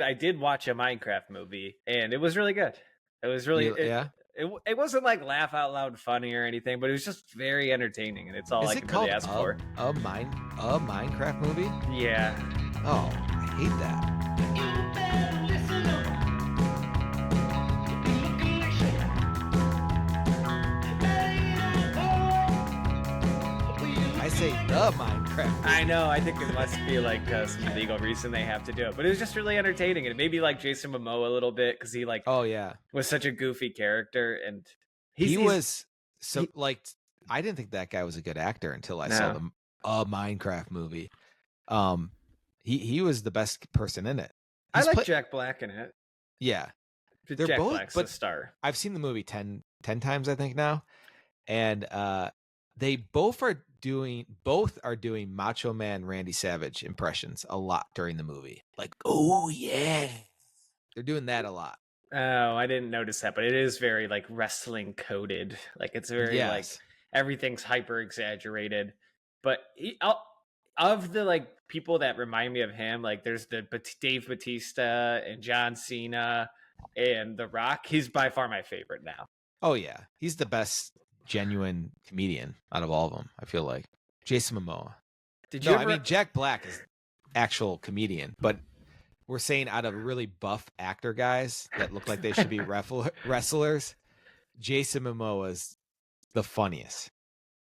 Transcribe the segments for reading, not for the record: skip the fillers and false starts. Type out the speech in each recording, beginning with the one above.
I did watch a Minecraft movie, and it was really good. It was really It wasn't like laugh out loud funny or anything, but it was just very entertaining, and it's all Is I it can called really ask for. a Minecraft movie? Yeah. Oh, I hate that. I say the Minecraft. I know. I think it must be like some legal reason they have to do it, but it was just really entertaining, and it made me like Jason Momoa a little bit because he like was such a goofy character, and I didn't think that guy was a good actor until I saw a Minecraft movie. He was the best person in it. I like Jack Black in it. Yeah, they're Jack both Black's a star. I've seen the movie 10 times I think now, and they both are doing Macho Man Randy Savage impressions a lot during the movie. Like, oh yeah, they're doing that a lot. Oh, I didn't notice that, but it is very like wrestling coded. Like it's very like everything's hyper exaggerated. But of the like people that remind me of him, like there's the Dave Bautista and John Cena and The Rock. He's by far my favorite now. Oh yeah, he's the best genuine comedian out of all of them. I feel like Jason Momoa. I mean Jack Black is actual comedian, but we're saying out of really buff actor guys that look like they should be wrestlers, Jason Momoa is the funniest.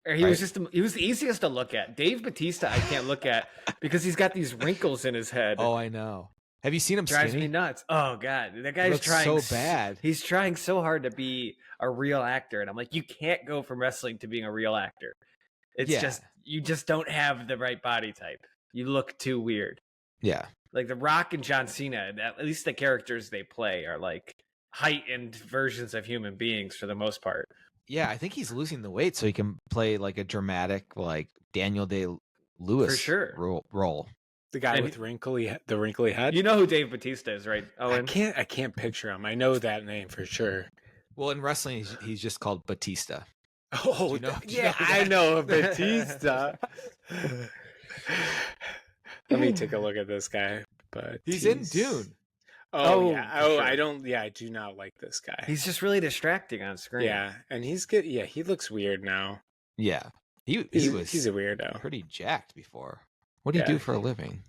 He was the easiest to look at. Dave Bautista I can't look at because he's got these wrinkles in his head. Oh, I know. Have you seen him? Drives me nuts. Oh god, that guy's trying so bad. He's trying so hard to be a real actor, and I'm like, you can't go from wrestling to being a real actor. It's just you just don't have the right body type. You look too weird. Yeah. Like The Rock and John Cena, at least the characters they play are like heightened versions of human beings for the most part. Yeah, I think he's losing the weight so he can play like a dramatic, like Daniel Day-Lewis for sure role. The guy with the wrinkly head. You know who Dave Bautista is, right? Owen? I can't picture him. I know that name for sure. Well, in wrestling, he's just called Batista. Oh, I know Batista. Let me take a look at this guy. But he's in Dune. I do not like this guy. He's just really distracting on screen. Yeah, and he's good. Yeah, he looks weird now. Yeah, he's a weirdo. Pretty jacked before. What do you do for a living?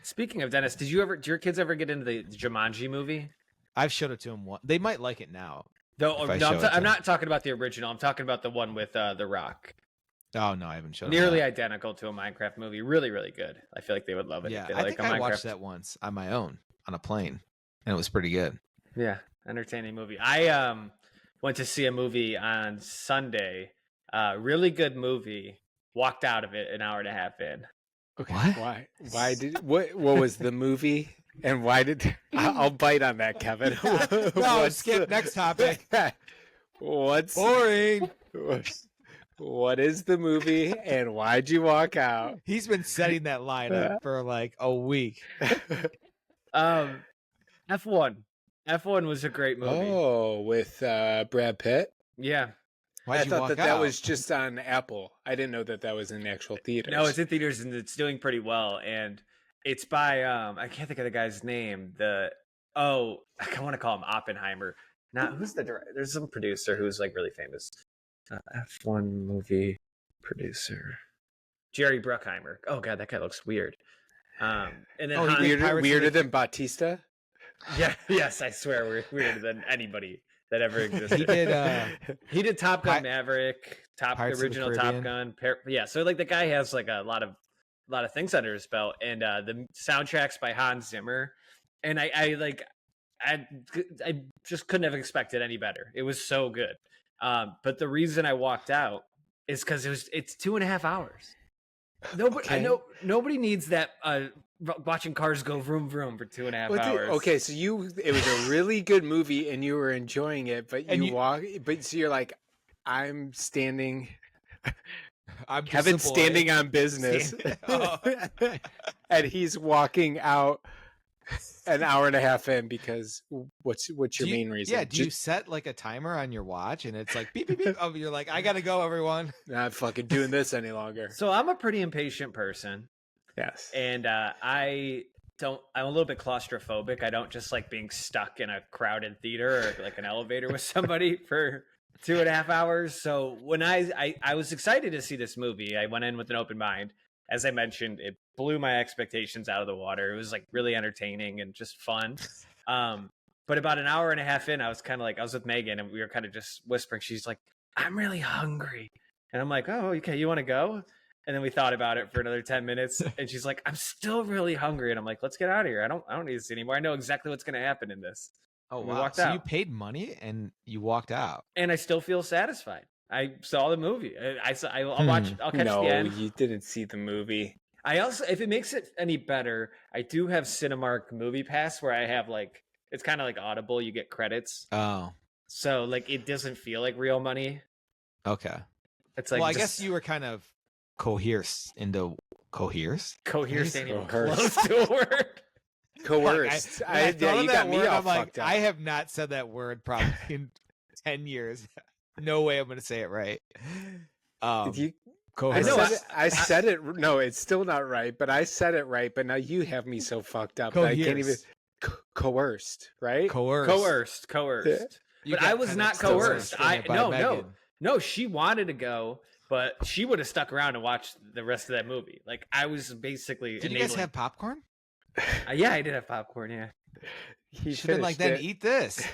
Speaking of Dennis, did your kids ever get into the Jumanji movie? I've showed it to them once. They might like it now. I'm not talking about the original. I'm talking about the one with The Rock. Oh no, I haven't shown. Nearly identical to a Minecraft movie. Really, really good. I feel like they would love it. Yeah, I think I watched that once on my own on a plane, and it was pretty good. Yeah, entertaining movie. I went to see a movie on Sunday. Really good movie. Walked out of it an hour and a half in. Okay. What? What was the movie? And why did I'll bite on that, Kevin? Skip next topic. What's boring? What is the movie and why'd you walk out? He's been setting that line up for like a week. F1. F1 was a great movie. Oh, with Brad Pitt? Yeah. I thought that was just on Apple. I didn't know that was in actual theaters. No, it's in theaters and it's doing pretty well. And it's by I can't think of the guy's name. I want to call him Oppenheimer. Who's the director? There's some producer who's like really famous. F1 movie producer. Jerry Bruckheimer. Oh god, that guy looks weird. And then weirder than Bautista? Yeah, yes, I swear we're weirder than anybody that ever existed. He did Top Gun Maverick, original Top Gun. So like the guy has like a lot of things under his belt, and the soundtracks by Hans Zimmer, and I just couldn't have expected any better. It was so good. But the reason I walked out is because it's 2.5 hours. Nobody needs that watching cars go vroom vroom for 2.5 hours. Okay, so it was a really good movie and you were enjoying it, but so you're like, I'm Kevin's standing on business. And he's walking out an hour and a half in because what's your main reason? Yeah, do you set like a timer on your watch and it's like beep beep beep? Oh, you're like, I gotta go, everyone. Not fucking doing this any longer. So I'm a pretty impatient person. Yes. And I I'm a little bit claustrophobic. I don't just like being stuck in a crowded theater or like an elevator with somebody for 2.5 hours. So when I was excited to see this movie, I went in with an open mind. As I mentioned, it blew my expectations out of the water. It was like really entertaining and just fun. But about an hour and a half in, I was kind of like, I was with Megan and we were kind of just whispering. She's like, I'm really hungry. And I'm like, oh, okay, you want to go? And then we thought about it for another 10 minutes. And she's like, I'm still really hungry. And I'm like, let's get out of here. I don't need this anymore. I know exactly what's going to happen in this. Oh, and wow. we walked so out. You paid money and you walked out. And I still feel satisfied. I saw the movie. I'll watch. I'll catch the end. No, you didn't see the movie. I also, if it makes it any better, I do have Cinemark Movie Pass where I have like, it's kind of like Audible. You get credits. Oh. So like, it doesn't feel like real money. Okay. It's like, well, I guess you were kind of coerced into coerced. Coerced ain't even close to a word. Coerced. I thought of that word. I'm like, fucked up. I have not said that word probably in 10 years. No way I'm going to say it right. I said it. No, it's still not right, but I said it right. But now you have me so fucked up that I can't even. Coerced, right? Coerced. But I was not coerced. No. She wanted to go, but she would have stuck around and watched the rest of that movie. Like I was basically. Did you guys have popcorn? Yeah, I did have popcorn. Yeah. He should have like, then eat this.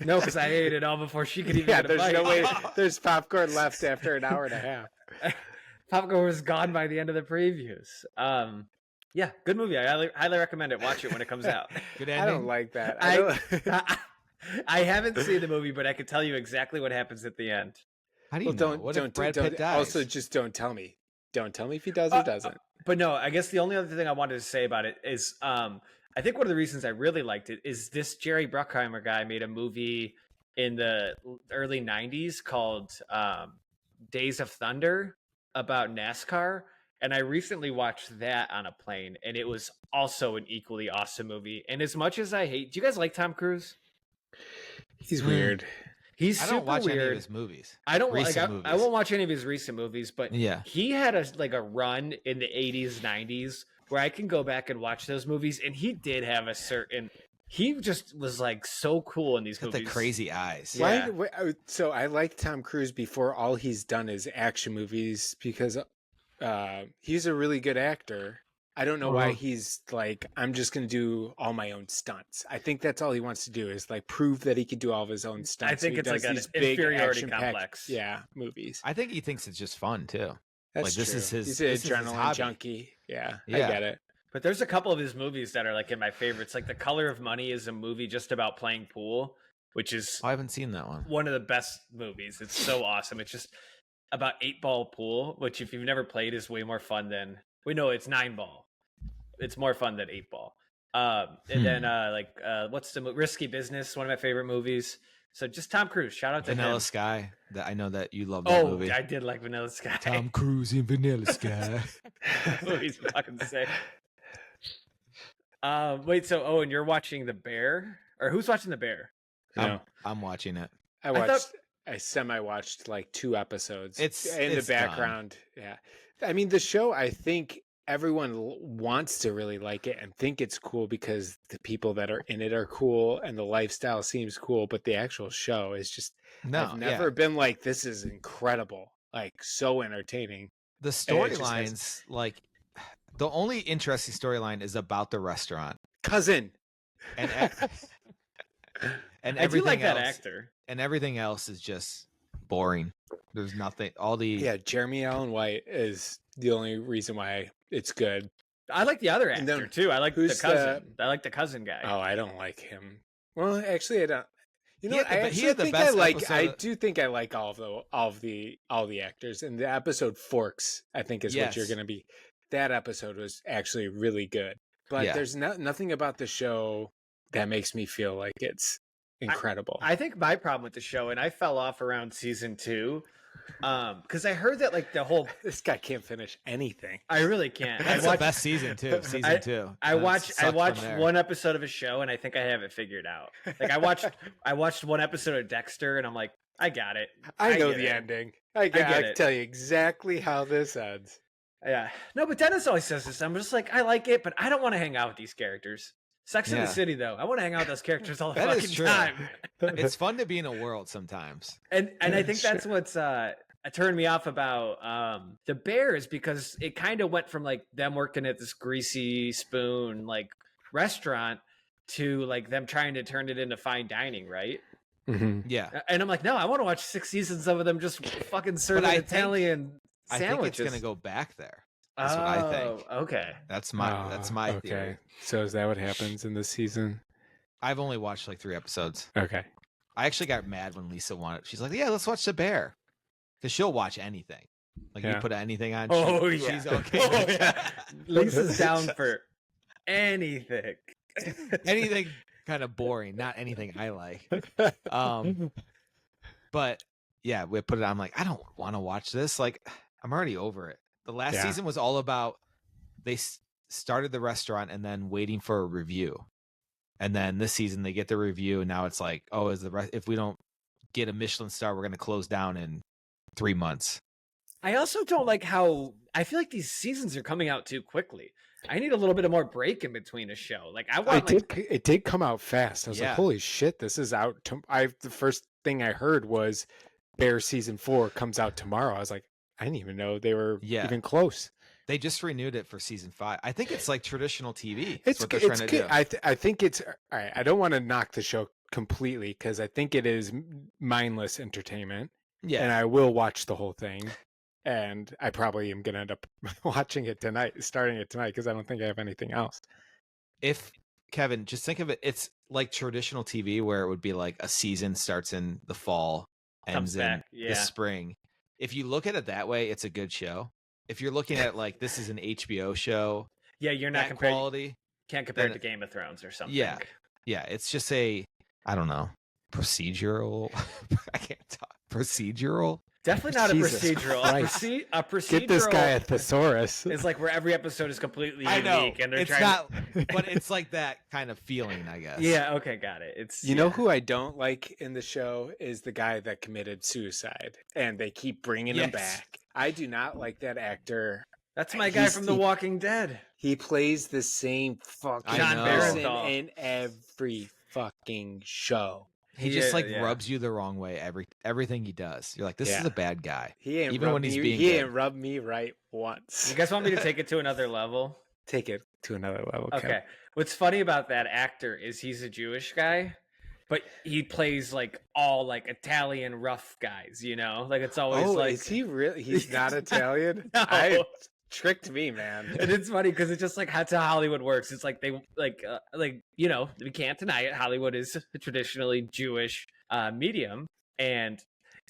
No, because I ate it all before she could even. Yeah, get a bite. There's no way. There's popcorn left after an hour and a half. Popcorn was gone by the end of the previews. Yeah, good movie. I highly recommend it. Watch it when it comes out. Good ending. I don't like that. I haven't seen the movie, but I can tell you exactly what happens at the end. How do you know? What if Brad Pitt dies? Also, just don't tell me. Don't tell me if he does or doesn't. But no, I guess the only other thing I wanted to say about it is, I think one of the reasons I really liked it is this Jerry Bruckheimer guy made a movie in the early 90s called Days of Thunder about NASCAR. And I recently watched that on a plane, and it was also an equally awesome movie. And as much as I hate, do you guys like Tom Cruise? He's weird. He's I don't watch weird. any of his movies. I won't watch any of his recent movies, but yeah, he had a run in the 80s, 90s where I can go back and watch those movies, and he did have a certain. He just was like so cool in these movies. The crazy eyes. Yeah. So I like Tom Cruise before all he's done is action movies because he's a really good actor. I don't know why he's like, I'm just going to do all my own stunts. I think that's all he wants to do is like prove that he can do all of his own stunts. I think it's like an inferiority complex. Movies. I think he thinks it's just fun too. That's like, true. This is his, he's an adrenaline junkie. Yeah, I get it. But there's a couple of his movies that are like in my favorites. Like The Color of Money is a movie just about playing pool, which is I haven't seen that one. One of the best movies. It's so awesome. It's just about 8-ball pool, which if you've never played is way more fun than it's 9-ball. It's more fun than 8-ball. And then what's the Risky Business? One of my favorite movies. So just Tom Cruise. Shout out to Vanilla Sky. That I know that you love that movie. I did like Vanilla Sky. Tom Cruise in Vanilla Sky. Movie's fucking sick. Wait, so Owen, you're watching The Bear, or who's watching The Bear? I'm watching it. I semi-watched like 2 episodes. It's in the background. Done. Yeah, I mean the show. I think everyone wants to really like it and think it's cool because the people that are in it are cool and the lifestyle seems cool. But the actual show is just I've never been like, this is incredible, like so entertaining. The storylines, like the only interesting storyline is about the restaurant cousin, and I do like that actor, and everything else is just boring. There's nothing. Jeremy Allen White is the only reason why it's good. I like the other actor too. I like the cousin. I like the cousin guy. Oh, I don't like him. Well, actually, I don't. You know, I do think I like all the actors. And the episode Forks, I think, is what you're going to be. That episode was actually really good. But there's nothing about the show that makes me feel like it's incredible. I think my problem with the show, and I fell off around season 2, because I heard that like the whole this guy can't finish anything. I really can't. That's the best season too. Season 2. I watched one episode of a show, and I think I have it figured out. Like I watched one episode of Dexter, and I'm like, I got it. I know the ending. I can tell you exactly how this ends. Yeah. No, but Dennis always says this. I'm just like, I like it, but I don't want to hang out with these characters. Sex in the City, though. I want to hang out with those characters all the fucking time. It's fun to be in a world sometimes. And I think that's what's turned me off about the Bears, because it kind of went from like them working at this greasy spoon like restaurant to like them trying to turn it into fine dining, right? Mm-hmm. Yeah. And I'm like, no, I want to watch 6 seasons of them just fucking serving Italian sandwiches. I think it's gonna go back there. That's what I think. Okay. That's my theory. So is that what happens in this season? I've only watched like 3 episodes. Okay. I actually got mad when Lisa wanted. She's like, "Yeah, let's watch The Bear," because she'll watch anything. Like you put anything on. She's okay. Oh yeah. Lisa's down for anything. Anything kind of boring, not anything I like. But yeah, we put it on. I'm like, I don't want to watch this. Like, I'm already over it. The last season was all about they started the restaurant and then waiting for a review. And then this season they get the review, and now it's like, oh, if we don't get a Michelin star, we're going to close down in 3 months. I also don't like how I feel like these seasons are coming out too quickly. I need a little bit of more break in between a show. Like it did come out fast. I was like, holy shit, this is out. The first thing I heard was Bear season 4 comes out tomorrow. I was like, I didn't even know they were even close. They just renewed it for season 5. I think it's like traditional TV. It's what they're trying to do. I think it's all right. I don't want to knock the show completely because I think it is mindless entertainment. Yeah, and I will watch the whole thing. And I probably am going to end up watching it tonight, starting it tonight, because I don't think I have anything else. If Kevin, just think of it, it's like traditional TV where it would be like a season starts in the fall, ends in the spring. If you look at it that way, it's a good show. If you're looking at like this is an HBO show, you're not quality. Can't compare it to Game of Thrones or something. Yeah, it's just I don't know, procedural. I can't talk. Procedural. Definitely not Jesus a procedural. A procedural. Get this guy a thesaurus. It's like where every episode is completely unique, and they're but it's like that kind of feeling, I guess. Yeah. Okay. Got it. It's you know who I don't like in the show is the guy that committed suicide, and they keep bringing him back. I do not like that actor. That's my guy from The Walking Dead. He plays the same fucking person in every fucking show. He just rubs you the wrong way everything he does. You're like, this is a bad guy. He ain't rubbed me right once. You guys want me to take it to another level? Take it to another level. Okay. Kev. What's funny about that actor is he's a Jewish guy, but he plays like all like Italian rough guys, you know? Like it's always like is he really he's not Italian? No. Tricked me, man. And it's funny because it's just like that's how Hollywood works. It's like they you know, we can't deny it. Hollywood is a traditionally Jewish medium, and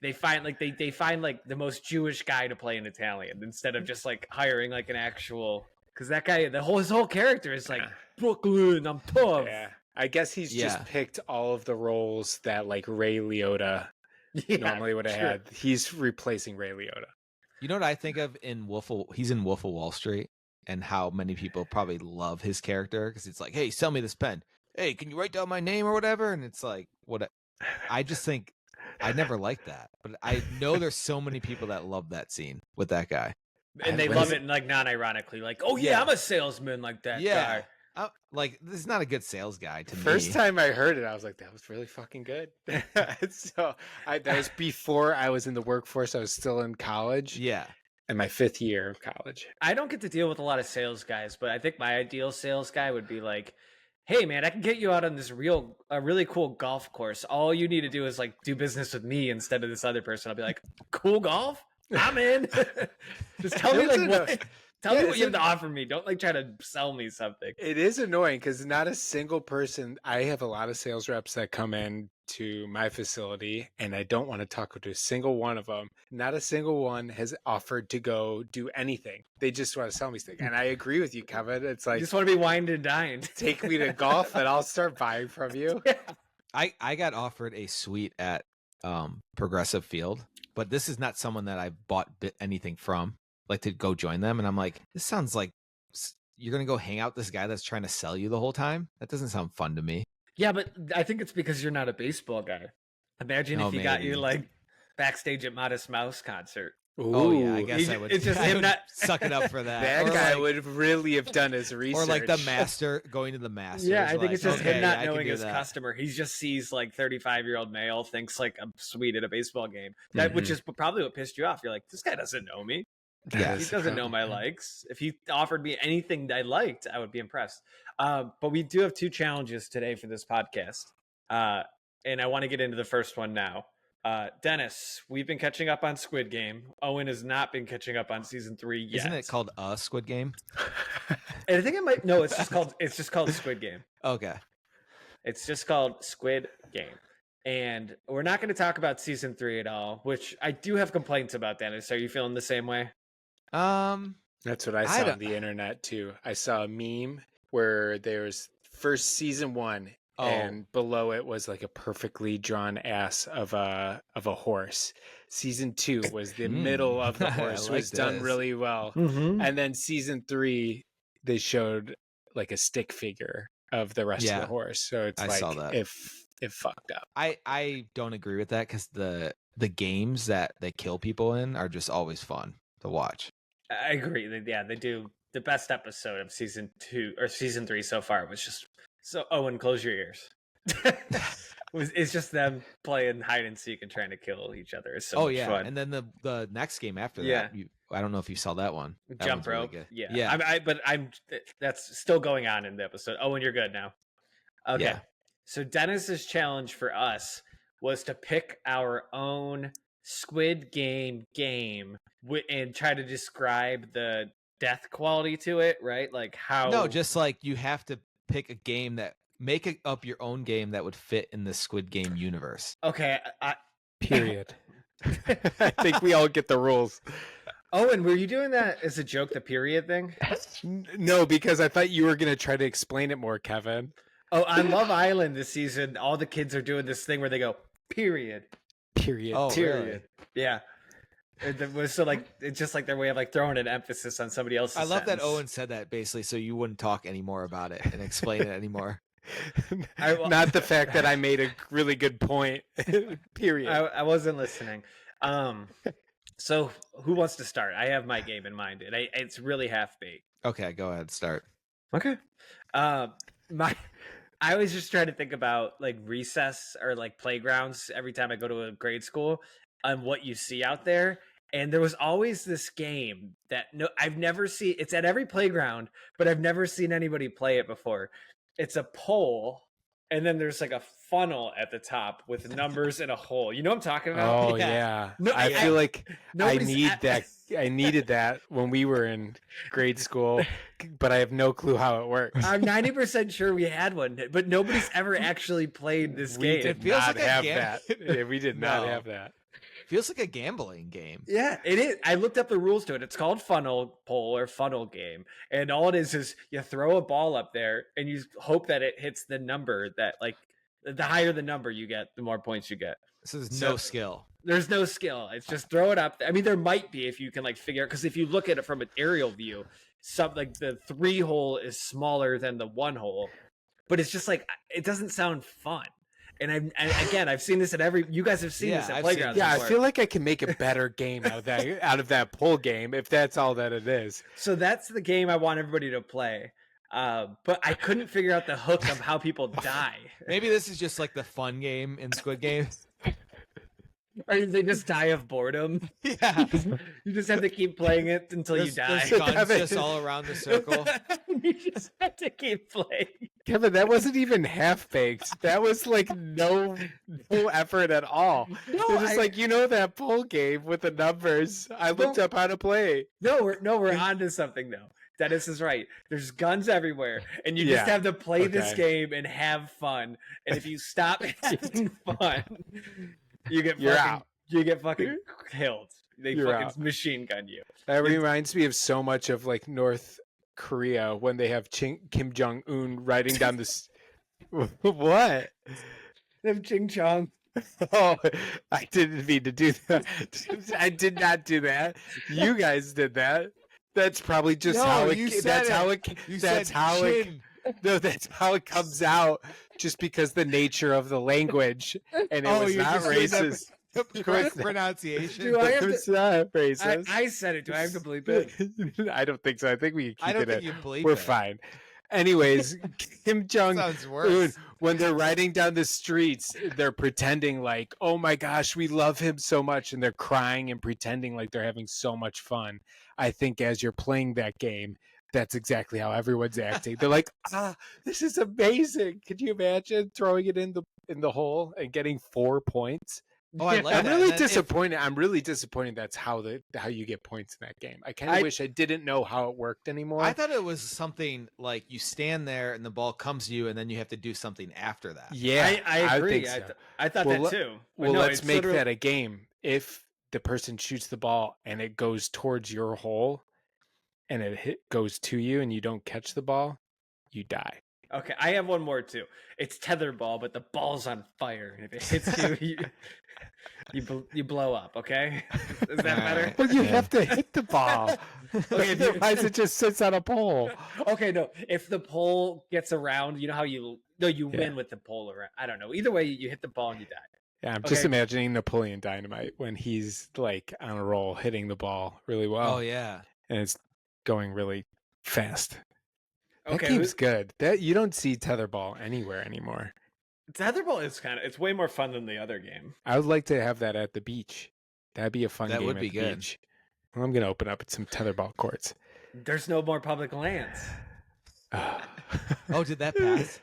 they find like they find like the most Jewish guy to play an Italian instead of just like hiring like an actual, because that guy his whole character is like Brooklyn, I'm tough. Yeah, I guess he's just picked all of the roles that like Ray Liotta normally would have had. He's replacing Ray Liotta. You know what I think of he's in Wolf of Wall Street, and how many people probably love his character because it's like, hey, sell me this pen. Hey, can you write down my name or whatever? And it's like, what? I just think I never liked that, but I know there's so many people that love that scene with that guy, and they love it like non-ironically, like, oh yeah, I'm a salesman like that guy. Like, this is not a good sales guy to me. First time I heard it, I was like, that was really fucking good. So that was before I was in the workforce. I was still in college. Yeah. In my 5th year of college. I don't get to deal with a lot of sales guys, but I think my ideal sales guy would be like, hey man, I can get you out on this really cool golf course. All you need to do is like do business with me instead of this other person. I'll be like, cool golf? I'm in. Just tell me like what... Tell me what you have to offer me. Don't like try to sell me something. It is annoying because not a single person. I have a lot of sales reps that come in to my facility, and I don't want to talk to a single one of them. Not a single one has offered to go do anything. They just want to sell me stuff. And I agree with you, Kevin. It's like, you just want to be wined and dined. Take me to golf, and I'll start buying from you. Yeah. I got offered a suite at Progressive Field, but this is not someone that I bought anything from. Like to go join them, and I'm like, this sounds like you're gonna go hang out with this guy that's trying to sell you the whole time. That doesn't sound fun to me. Yeah, but I think it's because you're not a baseball guy. Imagine if he got you like backstage at Modest Mouse concert. Ooh, Oh yeah, I guess I would. It's just I him would not suck it up for that. that Or guy like, would really have done his research. or like the master going to the master. Yeah, I think it's just him not I can knowing do his that. customer. He just sees like 35-year-old male, thinks like I'm sweet at a baseball game. That which is probably what pissed you off. You're like, this guy doesn't know me. Yeah, He doesn't know my likes. If he offered me anything I liked, I would be impressed. But we do have 2 challenges today for this podcast. And I want to get into the first one now. Dennis, we've been catching up on Squid Game. Owen has not been catching up on season 3 yet. Isn't it called Squid Game? And I think it might. No, it's just called Squid Game. Okay. It's just called Squid Game. And we're not going to talk about season 3 at all, which I do have complaints about. Dennis, are you feeling the same way? That's what I saw on the internet too. I saw a meme where there's first season 1 and below it was like a perfectly drawn ass of a horse. Season 2 was the middle of the horse, was done really well. And then season 3 they showed like a stick figure of the rest of the horse. So it's I saw that. If it fucked up. I don't agree with that because the games that they kill people in are just always fun to watch. I agree. Yeah, they do. The best episode of season 2 or season 3 so far was just so. Owen, close your ears. It's just them playing hide and seek and trying to kill each other. It's so much fun. And then the next game after that, I don't know if you saw that one. That Jump rope. Really yeah. But that's still going on in the episode. Owen, you're good now. Okay. Yeah. So Dennis's challenge for us was to pick our own Squid Game and try to describe the death quality to it, right? Like how? No, just like you have to pick a game make up your own game that would fit in the Squid Game universe. Okay. Period. I think we all get the rules. Owen, were you doing that as a joke, the period thing? No, because I thought you were going to try to explain it more, Kevin. Oh, on Love Island this season, all the kids are doing this thing where they go, period. Period. Oh, period. Really? Yeah. It was so like it's just like their way of like throwing an emphasis on somebody else's. I love sentence. that Owen said that basically so you wouldn't talk anymore about it and explain it anymore. Not the fact that I made a really good point. Period. I wasn't listening. So who wants to start? I have my game in mind, and it's really half baked. Okay, go ahead, start. Okay. I was just trying to think about like recess or like playgrounds every time I go to a grade school and what you see out there. And there was always this game that I've never seen. It's at every playground, but I've never seen anybody play it before. It's a pole, and then there's like a funnel at the top with numbers and a hole. You know what I'm talking about? Oh yeah. No, I feel like I needed that when we were in grade school, but I have no clue how it works. I'm 90% sure we had one, but nobody's ever actually played this game. We did not have that. Yeah, we did not have that. Feels like a gambling game. Yeah, it is. I looked up the rules to it. It's called funnel pole or funnel game. And all it is you throw a ball up there and you hope that it hits the number that like the higher the number you get, the more points you get. So there's no skill. There's no skill. It's just throw it up. I mean, there might be if you can like figure it, because if you look at it from an aerial view, like the 3 hole is smaller than the 1 hole, but it's just like it doesn't sound fun. And I've seen this at you guys have seen this at playgrounds. Yeah, before. I feel like I can make a better game out of that pole game if that's all that it is. So that's the game I want everybody to play. But I couldn't figure out the hook of how people die. Maybe this is just like the fun game in Squid Game. Or they just die of boredom. Yeah. You just have to keep playing it until you die. There's guns just all around the circle. You just have to keep playing. Kevin, that wasn't even half baked. That was like no effort at all. No, it's just like that pole game with the numbers. I looked up how to play. No, we're on to something though. Dennis is right. There's guns everywhere, and you just have to play this game and have fun. And if you stop having fun, you get fucking killed. They fucking machine gun you. That reminds me of so much of like North Korea when they have Kim Jong-un riding down this. What? They have Ching Chong. Oh, I didn't mean to do that. I did not do that. You guys did that. That's probably just how it. That's how it. No, that's how it comes out. Just because the nature of the language, and it was not racist. correct pronunciation. Do I have It's not racist. I said it. Do I have to bleep it? I don't think so. I think we can keep I don't it think in. you bleep We're it. fine. Anyways, Kim Jong Sounds Un, worse. when they're riding down the streets, they're pretending like, oh my gosh, we love him so much. And they're crying and pretending like they're having so much fun. I think as you're playing that game, that's exactly how everyone's acting. They're like, this is amazing. Could you imagine throwing it in the hole and getting 4 points? Oh, I like I'm that. really disappointed. I'm really disappointed that's how you get points in that game. I kind of wish I didn't know how it worked anymore. I thought it was something like you stand there and the ball comes to you and then you have to do something after that. Yeah, I agree. think so. I thought that too. Well, let's make that a game. If the person shoots the ball and it goes towards your hole and it goes to you and you don't catch the ball, you die. Okay, I have one more too. It's tetherball, but the ball's on fire, and if it hits you, you blow up. Okay, is that better? Well, you have to hit the ball. Okay, Otherwise, it just sits on a pole. Okay, no. If the pole gets around, you know how you win with the pole around. I don't know. Either way, you hit the ball and you die. Yeah, I'm just imagining Napoleon Dynamite when he's like on a roll, hitting the ball really well. Oh yeah, and it's going really fast. That Okay, game's good. That you don't see tetherball anywhere anymore. Tetherball is it's way more fun than the other game. I would like to have that at the beach. That'd be a fun game. That would at be the good. Beach. Well, I'm gonna open up some tetherball courts. There's no more public lands. Oh, did that pass?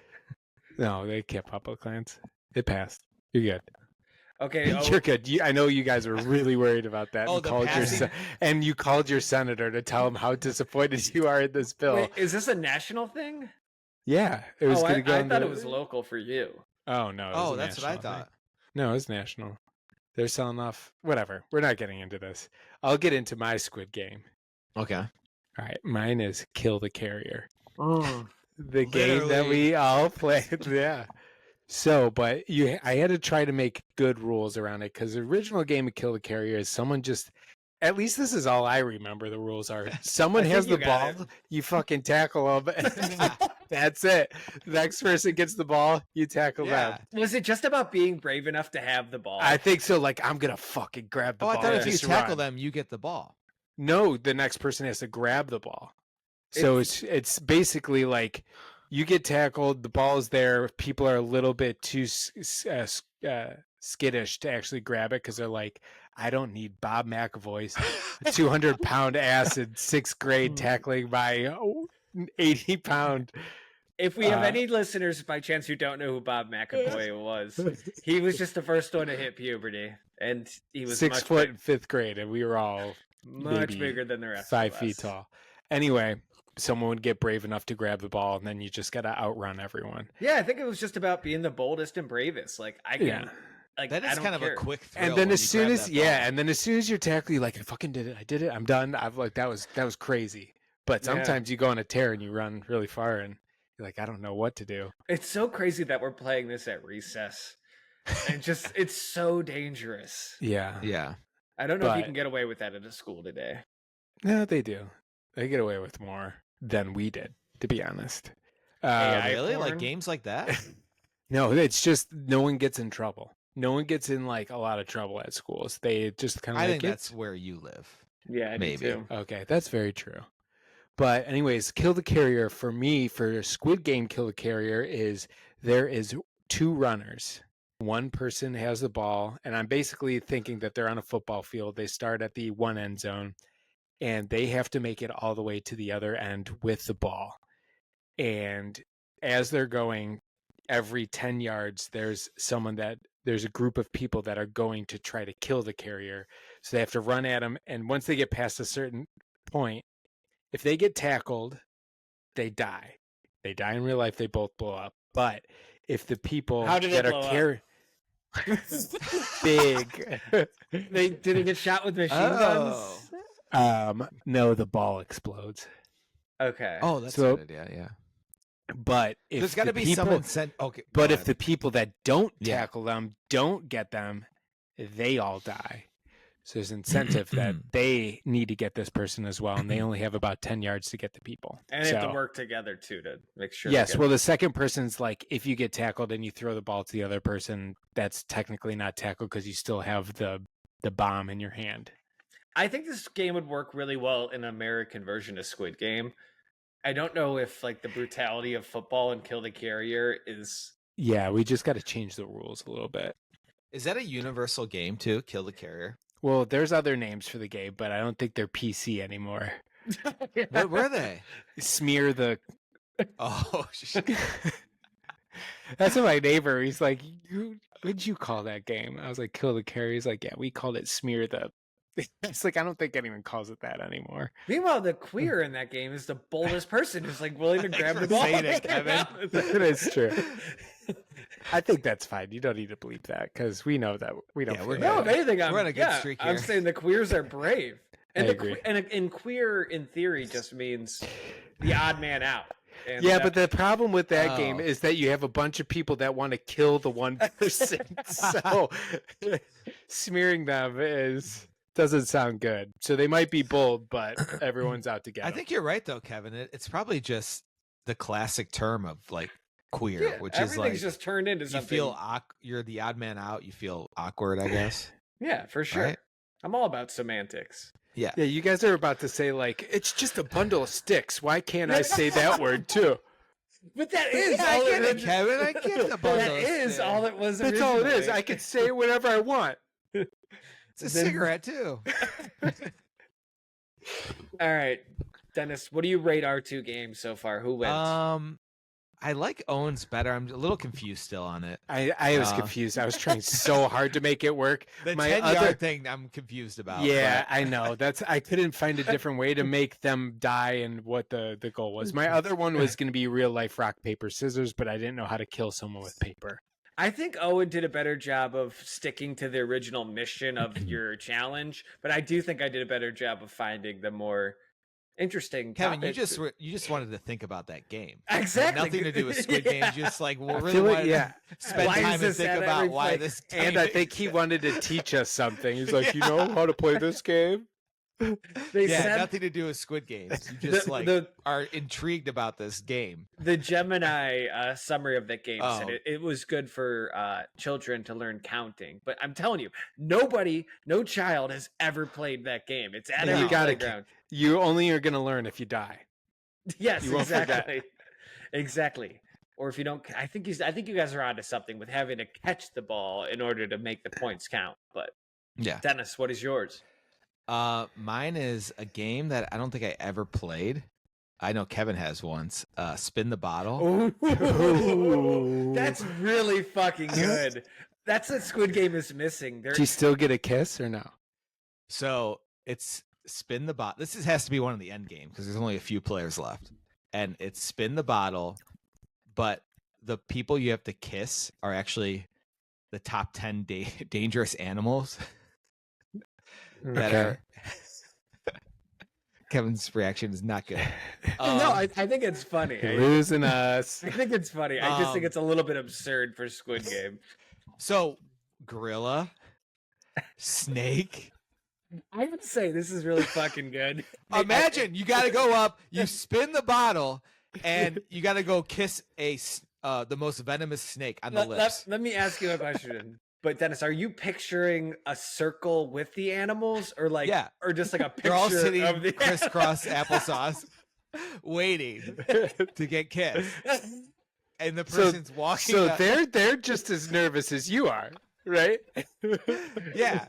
No, they kept public lands. It passed. You're good. Okay, You're good. I know you guys were really worried about that. Oh, and the called passing. and you called your senator to tell him how disappointed you are in this bill. Wait, is this a national thing? Yeah, it was going to go. I thought it was local for you. Oh no! Oh, that's what I thought. No, it's national. They're selling off. Whatever. We're not getting into this. I'll get into my Squid Game. Okay. All right. Mine is Kill the Carrier. Oh, The game that we all played. Yeah. So, but I had to try to make good rules around it because the original game of Kill the Carrier is someone just. At least this is all I remember. The rules are: someone has the ball, you fucking tackle them. That's it. The next person gets the ball, you tackle them. Was it just about being brave enough to have the ball? I think so. Like, I'm gonna fucking grab the ball. I thought if you just tackle run. them, you get the ball. No, the next person has to grab the ball. So it's basically like you get tackled, the ball is there. People are a little bit too skittish to actually grab it because they're like, I don't need Bob McAvoy's 200-pound ass in 6th grade tackling my 80-pound. If we have any listeners by chance who don't know who Bob McAvoy was, he was just the first one to hit puberty, and he was 6 foot in 5th grade, and we were all much bigger than the rest. 5 of us. feet tall. Anyway, someone would get brave enough to grab the ball, and then you just got to outrun everyone. Yeah, I think it was just about being the boldest and bravest. Like I can. Yeah. Like, That is kind of a quick thrill. And then when as you soon grab as that ball. and then as soon as you're tackling, you're like, I fucking did it. I did it. I'm done. I've like that was crazy. But sometimes you go on a tear and you run really far and you're like, I don't know what to do. It's so crazy that we're playing this at recess. And just it's so dangerous. Yeah. Yeah. I don't know if you can get away with that at a school today. No, they do. They get away with more than we did, to be honest. Really? Like games like that? No, it's just no one gets in trouble. No one gets in like a lot of trouble at schools. They just kind of. I think that's where you live. Yeah, maybe. too. Okay, that's very true. But anyways, Kill the Carrier for me, for Squid Game Kill the Carrier, is there is 2 runners. One person has the ball, and I'm basically thinking that they're on a football field. They start at the one end zone, and they have to make it all the way to the other end with the ball. And as they're going, every 10 yards, there's a group of people that are going to try to kill the carrier. So they have to run at them. And once they get past a certain point, if they get tackled, they die. They die in real life. They both blow up. But if the people that are carrying big, did they get shot with machine guns? No, the ball explodes. Okay. Oh, that's a good idea. Yeah. But if there's got to be someone sent. Okay. But if the people that don't tackle them don't get them, they all die. So there's incentive that they need to get this person as well, and they only have about 10 yards to get the people. And they have to work together too to make sure. Yes, well, the second person's like, if you get tackled and you throw the ball to the other person, that's technically not tackle because you still have the bomb in your hand. I think this game would work really well in an American version of Squid Game. I don't know if like the brutality of football and Kill the Carrier is. Yeah, we just got to change the rules a little bit. Is that a universal game too? Kill the Carrier. Well, there's other names for the game, but I don't think they're PC anymore. What were they? Smear the. Oh, that's what my neighbor. He's like, "What'd you call that game?" I was like, "Kill the Carrier." He's like, "Yeah, we called it Smear the." It's like I don't think anyone calls it that anymore. Meanwhile, the queer in that game is the boldest person who's like willing to grab the ball. That is true. I think that's fine. You don't need to bleep that because we know that we don't. Yeah, we're no, if anything, we're on a good streak here. I'm saying the queers are brave, and I agree. And queer in theory just means the odd man out. And yeah, but the problem with that game is that you have a bunch of people that want to kill the one person. So smearing them doesn't sound good. So they might be bold, but everyone's out to get them. I think you're right though, Kevin. It's probably just the classic term of like queer, which is like just turned into something. You feel you're the odd man out. You feel awkward, I guess. Yeah, for sure. Right? I'm all about semantics. Yeah. Yeah, you guys are about to say like it's just a bundle of sticks. Why can't I say that word too? But that is all I get it it, Kevin. I get the bundle. That is all it was. That's all it is. I can say it whenever I want. It's a cigarette too. All right, Dennis, what do you rate our two games so far? Who wins? I like Owen's better. I'm a little confused still on it. I was confused. I was trying so hard to make it work. The 10-yard thing I'm confused about. Yeah, but... I know. I couldn't find a different way to make them die and what the goal was. My other one was going to be real life rock, paper, scissors, but I didn't know how to kill someone with paper. I think Owen did a better job of sticking to the original mission of your challenge, but I do think I did a better job of finding the more interesting Kevin, topics. you just wanted to think about that game. Exactly. Nothing to do with Squid Game. Just like really wanted to spend time and think about why this. And I think he wanted to teach us something. He's like, you know how to play this game? Nothing to do with Squid Games. You just are intrigued about this game. The Gemini summary of that game said it was good for children to learn counting. But I'm telling you, no child has ever played that game. It's at every playground. You only are going to learn if you die. Yes, exactly. Exactly. Or if you don't, I think you guys are onto something with having to catch the ball in order to make the points count. But yeah, Dennis, what is yours? Mine is a game that I don't think I ever played. I know Kevin has once. Spin the Bottle. Ooh, that's really fucking good. That's what Squid Game is missing. Do you still get a kiss or no? So it's spin the bottle. This has to be one of the end game because there's only a few players left, and it's spin the bottle. But the people you have to kiss are actually the top 10 dangerous animals. That are... Kevin's reaction is not good. No, I think it's funny. Losing us. I think it's funny. I just think it's a little bit absurd for Squid Game. So, gorilla, snake. I would say this is really fucking good. Imagine you got to go up, you spin the bottle, and you got to go kiss the most venomous snake on the lips. Let me ask you a question. But Dennis, are you picturing a circle with the animals, or or just like a picture? They're all sitting of the crisscross applesauce, waiting to get kissed, and the person's walking. So they're just as nervous as you are, right? Yeah.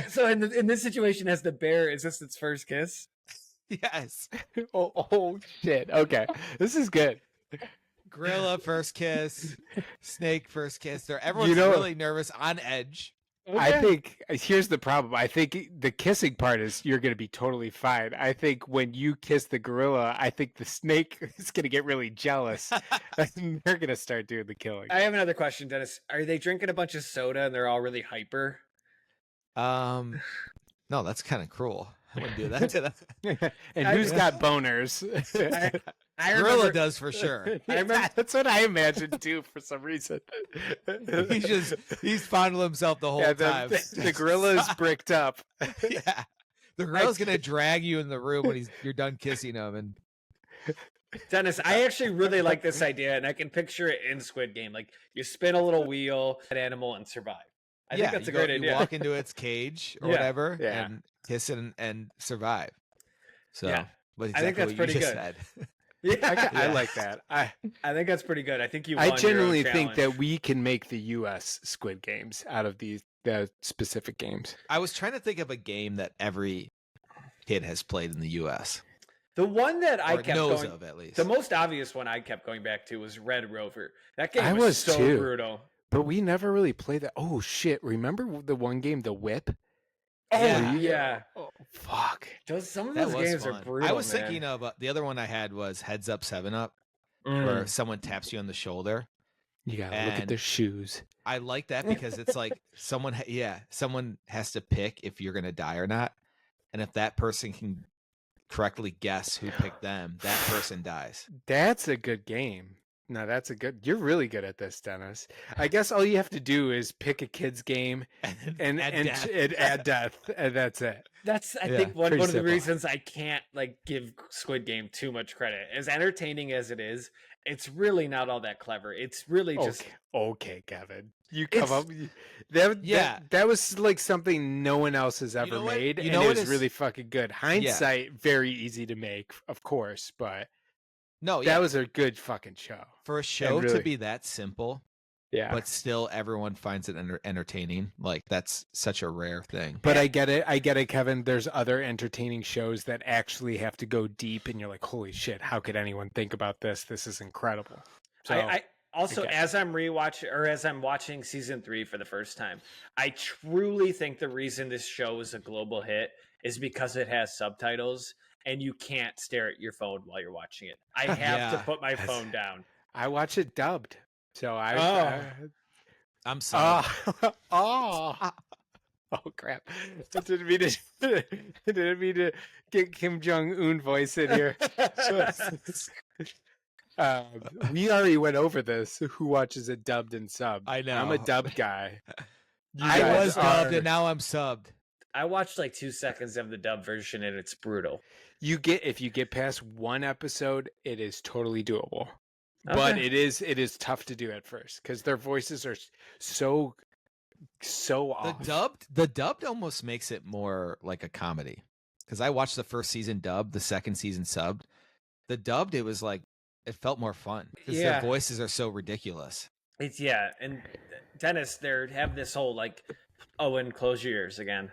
So in this situation, as the bear, is this its first kiss? Yes. Oh shit! Okay, this is good. Gorilla first kiss, snake first kiss. Everyone's really nervous, on edge. Okay. I think here's the problem. I think the kissing part is you're going to be totally fine. I think when you kiss the gorilla, I think the snake is going to get really jealous. And they're going to start doing the killing. I have another question, Dennis. Are they drinking a bunch of soda and they're all really hyper? No, that's kind of cruel. I wouldn't do that to them. And who's got boners? I Gorilla remember, does for sure. I remember, that's what I imagined too for some reason. He's fondling himself the whole time. The gorilla is bricked up. Yeah. The gorilla's gonna drag you in the room when you're done kissing him. And Dennis, I actually really like this idea, and I can picture it in Squid Game. Like you spin a little wheel, an animal, and survive. I think that's a great idea. You walk into its cage or whatever and kiss it and survive. So exactly I think that's pretty good. Said. I like that. I think that's pretty good. I think you. I genuinely think that we can make the U.S. Squid Games out of the specific games. I was trying to think of a game that every kid has played in the U.S. The one that I kept knows going, of, at least. The most obvious one I kept going back to was Red Rover. That game was so brutal. But we never really played that. Oh shit! Remember the one game, The Whip? Oh yeah. Oh fuck! Some of those games are brutal. I was thinking of the other one I had was Heads Up 7 Up, where someone taps you on the shoulder. You gotta look at their shoes. I like that because it's like someone has to pick if you're gonna die or not, and if that person can correctly guess who picked them, that person dies. That's a good game. No, you're really good at this, Dennis. I guess all you have to do is pick a kid's game and add death, and that's it. That's I think one of the reasons I can't give Squid Game too much credit. As entertaining as it is, it's really not all that clever. It's really just okay, Kevin. You come up that was like something no one else has ever made, and it was really fucking good. Hindsight, very easy to make, of course, but that was a good fucking show. For a show to be that simple, but still everyone finds it entertaining. Like that's such a rare thing. But I get it, Kevin. There's other entertaining shows that actually have to go deep, and you're like, holy shit, how could anyone think about this? This is incredible. So I also, as I'm watching season 3 for the first time, I truly think the reason this show is a global hit is because it has subtitles. And you can't stare at your phone while you're watching it. I have to put my phone down. I watch it dubbed, so I'm sorry. Oh crap! I didn't mean to get Kim Jong-un voice in here. We already went over this. Who watches it dubbed and subbed? I know. I'm a dubbed guy. I was dubbed, and now I'm subbed. I watched 2 seconds of the dub version, and it's brutal. If you get past one episode, it is totally doable. Okay. But it is tough to do at first because their voices are so off. The dubbed almost makes it more like a comedy. Because I watched the first season dubbed, the second season subbed. The dubbed, it was like it felt more fun because their voices are so ridiculous. And Dennis, they have this whole and close your ears again.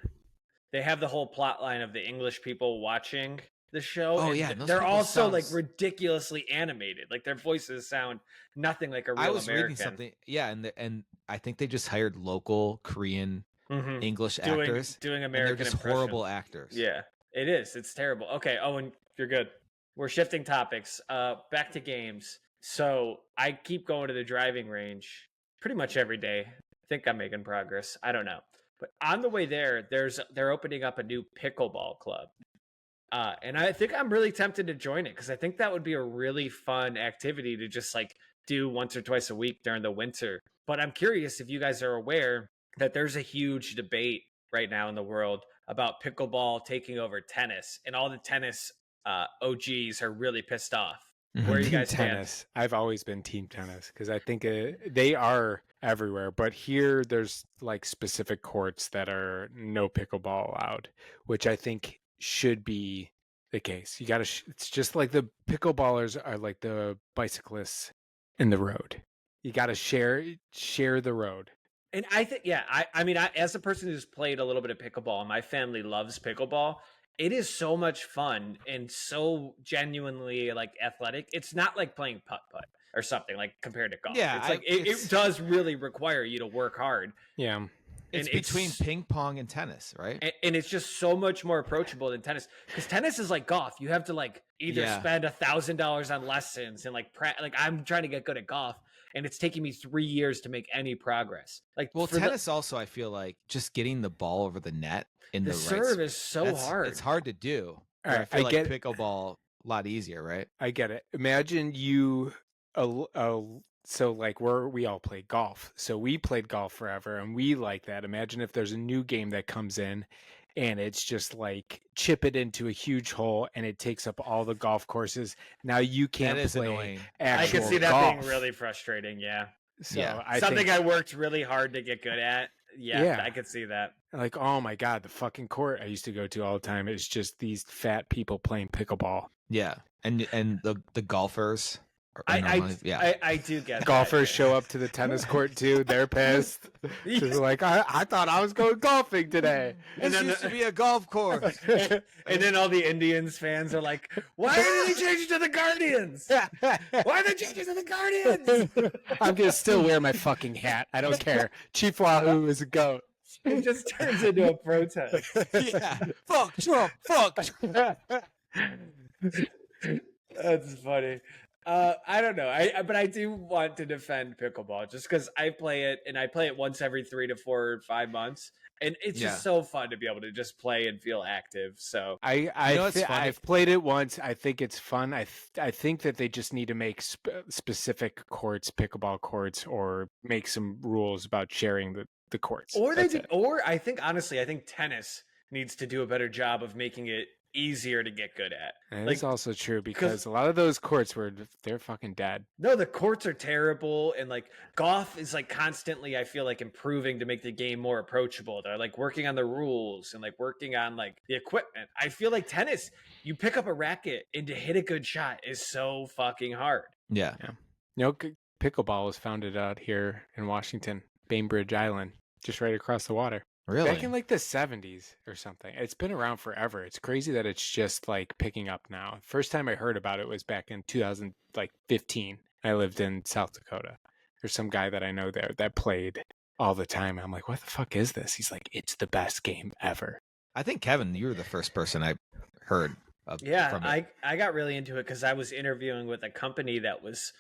They have the whole plot line of the English people watching the show. Oh, they're also ridiculously animated. Their voices sound nothing like a real American. I was reading something. Yeah, and I think they just hired local Korean English actors doing American. And they're just horrible actors. Yeah, it is. It's terrible. Okay, Owen, you're good. We're shifting topics. Back to games. So I keep going to the driving range pretty much every day. I think I'm making progress. I don't know. But on the way there, they're opening up a new pickleball club. And I think I'm really tempted to join it because I think that would be a really fun activity to just do once or twice a week during the winter. But I'm curious if you guys are aware that there's a huge debate right now in the world about pickleball taking over tennis, and all the tennis OGs are really pissed off. Where you guys tennis. stand? I've always been team tennis because I think they are everywhere. But here, there's specific courts that are no pickleball allowed, which I think should be the case. You got to. It's just like the pickleballers are like the bicyclists in the road. You got to share the road. And I think, I mean, as a person who's played a little bit of pickleball, and my family loves pickleball. It is so much fun and so genuinely athletic. It's not like playing putt-putt or something compared to golf. Yeah, it does really require you to work hard. Yeah. It's between ping pong and tennis, right? And it's just so much more approachable than tennis, because tennis is like golf. You have to either spend $1,000 on lessons and I'm trying to get good at golf, and it's taking me 3 years to make any progress. Like, well, tennis also, I feel like just getting the ball over the net in the serve is so hard. It's hard to do. All right, I feel like pickleball a lot easier, right? I get it. Imagine you, so like we all played golf. So we played golf forever and we like that. Imagine if there's a new game that comes in and it's just like chip it into a huge hole and it takes up all the golf courses. Now you can't play annoying. I can see that golf. being really frustrating. Yeah. So yeah. I worked really hard to get good at. Yeah, I could see that. Like, oh my God, the fucking court I used to go to all the time is just these fat people playing pickleball. Yeah. And the golfers. I do get golfers show up to the tennis court too. They're pissed. They're like, I thought I was going golfing today. This used to be a golf course. And then all the Indians fans are like, why did they change it to the Guardians? Why did they change it to the Guardians? I'm gonna still wear my fucking hat. I don't care. Chief Wahoo is a goat. It just turns into a protest. Yeah. Fuck Trump. Fuck Trump. That's funny. I don't know. But I do want to defend pickleball just because I play it and I play it once every 3 to 4 or 5 months. And it's just so fun to be able to just play and feel active. So I've played it once. I think it's fun. I think that they just need to make specific courts, pickleball courts, or make some rules about sharing the courts. Or I think tennis needs to do a better job of making it easier to get good at. And it's also true because a lot of those courts they're fucking dead. No, the courts are terrible, and like golf is like constantly, I feel like, improving to make the game more approachable. They're like working on the rules and like working on like the equipment. I feel like tennis, you pick up a racket and to hit a good shot is so fucking hard. Yeah. Pickleball was founded out here in Washington, Bainbridge Island, just right across the water. Really? Back in like the 70s or something. It's been around forever. It's crazy that it's just like picking up now. First time I heard about it was back in 2015. I lived in South Dakota. There's some guy that I know there that played all the time. I'm like, what the fuck is this? He's like, it's the best game ever. I think, Kevin, you were the first person I heard from it. I got really into it because I was interviewing with a company that was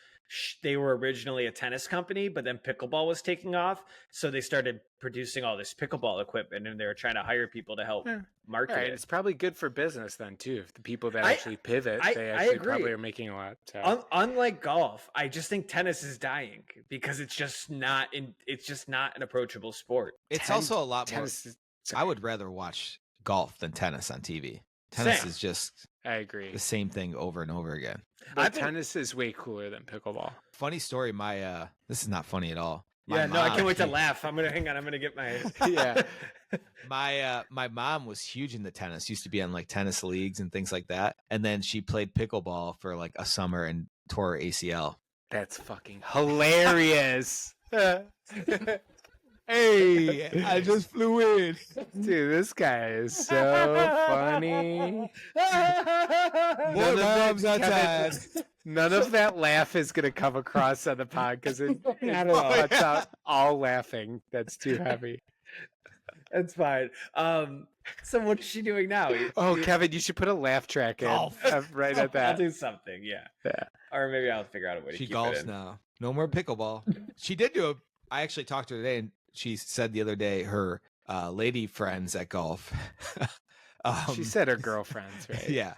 they were originally a tennis company, but then pickleball was taking off. So they started producing all this pickleball equipment and they were trying to hire people to help market it. It's probably good for business then too. If the people that actually pivot, they actually probably are making a lot. So. Unlike golf, I just think tennis is dying because it's just not an approachable sport. It's also a lot more. I would rather watch golf than tennis on TV. Tennis is just, I agree, the same thing over and over again. But tennis is way cooler than pickleball. Funny story. This is not funny at all. I can't wait to laugh. I'm gonna get my My mom was huge into tennis. Used to be on like tennis leagues and things like that. And then she played pickleball for like a summer and tore her ACL. That's fucking hilarious. Hey, I just flew in. Dude, this guy is so funny. None of that laugh is going to come across on the pod because it cuts out all laughing. That's too heavy. That's fine. So what is she doing now? Kevin, you should put a laugh track in right at that. I'll do something, yeah. Or maybe I'll figure out a way to keep it in. She golfs now. No more pickleball. She did I actually talked to her today and she said the other day her lady friends at golf. She said her girlfriends, right? Yeah.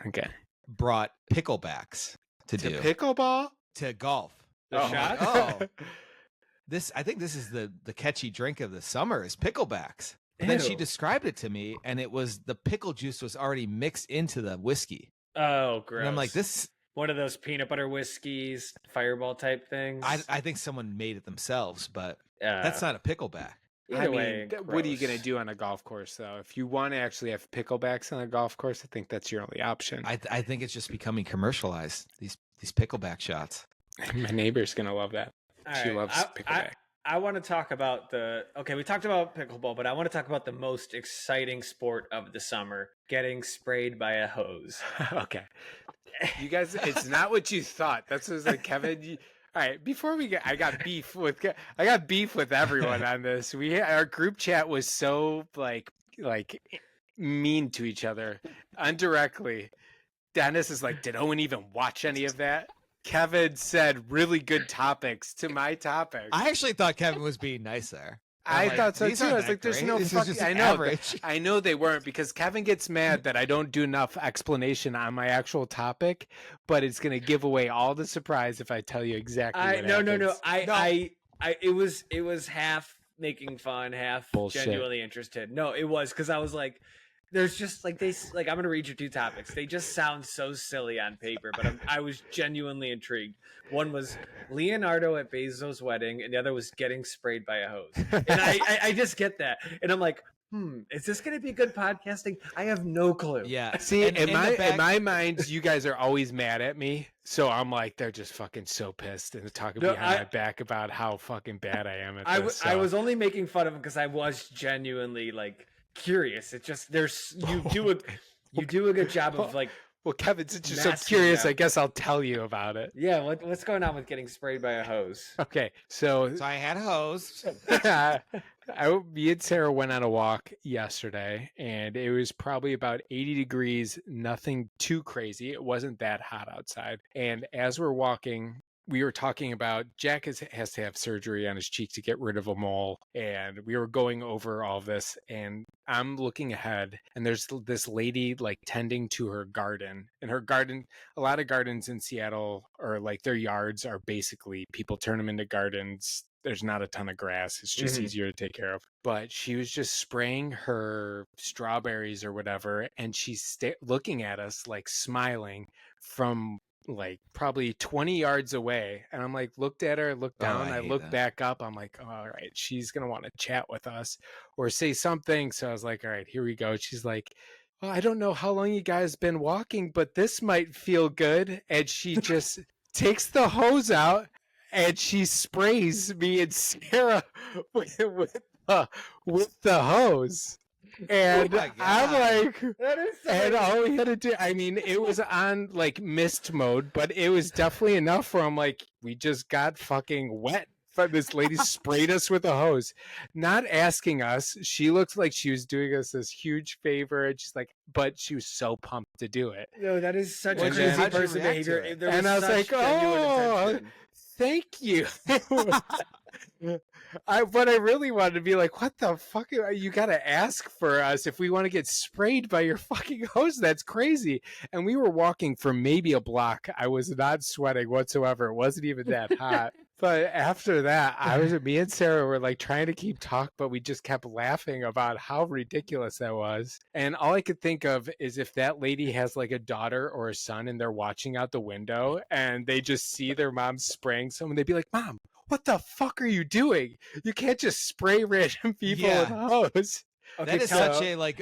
Okay. Brought picklebacks to do. Pickleball? To golf. Shot? I think this is the catchy drink of the summer is picklebacks. And then she described it to me and it was the pickle juice was already mixed into the whiskey. Oh, gross. And I'm like, this one of those peanut butter whiskeys, Fireball type things. I think someone made it themselves, but that's not a pickleback. What are you going to do on a golf course, though? If you want to actually have picklebacks on a golf course, I think that's your only option. I think it's just becoming commercialized, these pickleback shots. My neighbor's going to love that. She loves pickleback. I want to talk about we talked about pickleball, but I want to talk about the most exciting sport of the summer, getting sprayed by a hose. Okay. You guys, it's not what you thought. That's what like, Kevin. All right, before we I got beef with everyone on this. Our group chat was so like mean to each other indirectly. Dennis is like, did Owen even watch any of that? Kevin said really good topics to my topics. I actually thought Kevin was being nice there. I thought so too. I was like, "There's no fucking." I know. Average. I know they weren't because Kevin gets mad that I don't do enough explanation on my actual topic, but it's gonna give away all the surprise if I tell you exactly. No. It was half making fun, half Bullshit. Genuinely interested. No, it was because I was like, there's just like I'm gonna read your two topics. They just sound so silly on paper, but I was genuinely intrigued. One was Leonardo at Bezos' wedding, and the other was getting sprayed by a hose. And I just get that, and I'm like, is this gonna be good podcasting? I have no clue. Yeah. See, in my mind, you guys are always mad at me, so I'm like, they're just fucking so pissed and talking behind my back about how fucking bad I am at this. I was only making fun of him because I was genuinely like curious. It's just you do a good job of like. Well, Kevin, since you're so curious, I guess I'll tell you about it. Yeah, what's going on with getting sprayed by a hose? Okay, so I had a hose. Me and Sarah went on a walk yesterday, and it was probably about 80 degrees, nothing too crazy. It wasn't that hot outside. And as we're walking, we were talking about Jack has to have surgery on his cheek to get rid of a mole. And we were going over all this, and I'm looking ahead, and there's this lady like tending to her garden. And her garden, a lot of gardens in Seattle, or like their yards are basically, people turn them into gardens. There's not a ton of grass. It's just easier to take care of. But she was just spraying her strawberries or whatever, and she's looking at us like smiling from like probably 20 yards away. And I'm like, looked at her, looked down, I looked back up. I'm like, oh, all right, she's gonna want to chat with us or say something. So I was like, all right, here we go. She's like, well, I don't know how long you guys been walking, but this might feel good. And she just takes the hose out and she sprays me and Sarah with the hose. And I'm like, and all we had to do, I mean, it was on like mist mode, but it was definitely enough for I'm like, we just got fucking wet. But this lady sprayed us with a hose, not asking us. She looked like she was doing us this huge favor, and she's like, but she was so pumped to do it. No, that is such a crazy person behavior. And I was like, oh, thank you. But I really wanted to be like, what the fuck? You got to ask for us if we want to get sprayed by your fucking hose. That's crazy. And we were walking for maybe a block. I was not sweating whatsoever. It wasn't even that hot. But after that, me and Sarah were like trying to keep talk, but we just kept laughing about how ridiculous that was. And all I could think of is if that lady has like a daughter or a son and they're watching out the window and they just see their mom spraying someone, they'd be like, Mom, what the fuck are you doing? You can't just spray random people with a hose. Okay, that is such a like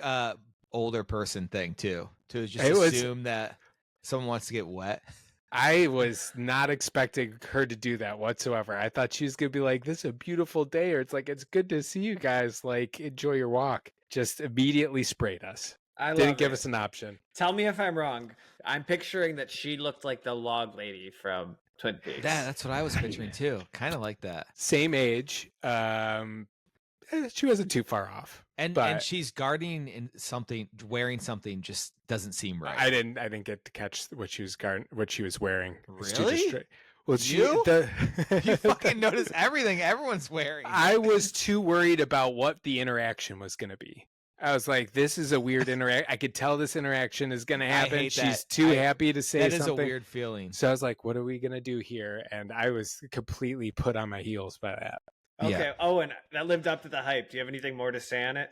older person thing too, to just assume that someone wants to get wet. I was not expecting her to do that whatsoever. I thought she was going to be like, this is a beautiful day, or it's like, it's good to see you guys, like, enjoy your walk. Just immediately sprayed us. Didn't give us an option. Tell me if I'm wrong. I'm picturing that she looked like the log lady from Twin Peaks. Yeah, that's what I was picturing too. Kind of like that. Same age. She wasn't too far off. And she's guarding in something, wearing something just doesn't seem right. I didn't get to catch what she was wearing. Really? Well, you fucking notice everything everyone's wearing. I was too worried about what the interaction was going to be. I was like, this is a weird interaction. I could tell this interaction is going to happen. She's too happy to say something. That is a weird feeling. So I was like, what are we going to do here? And I was completely put on my heels by that. Okay. Yeah. Oh, and that lived up to the hype. Do you have anything more to say on it?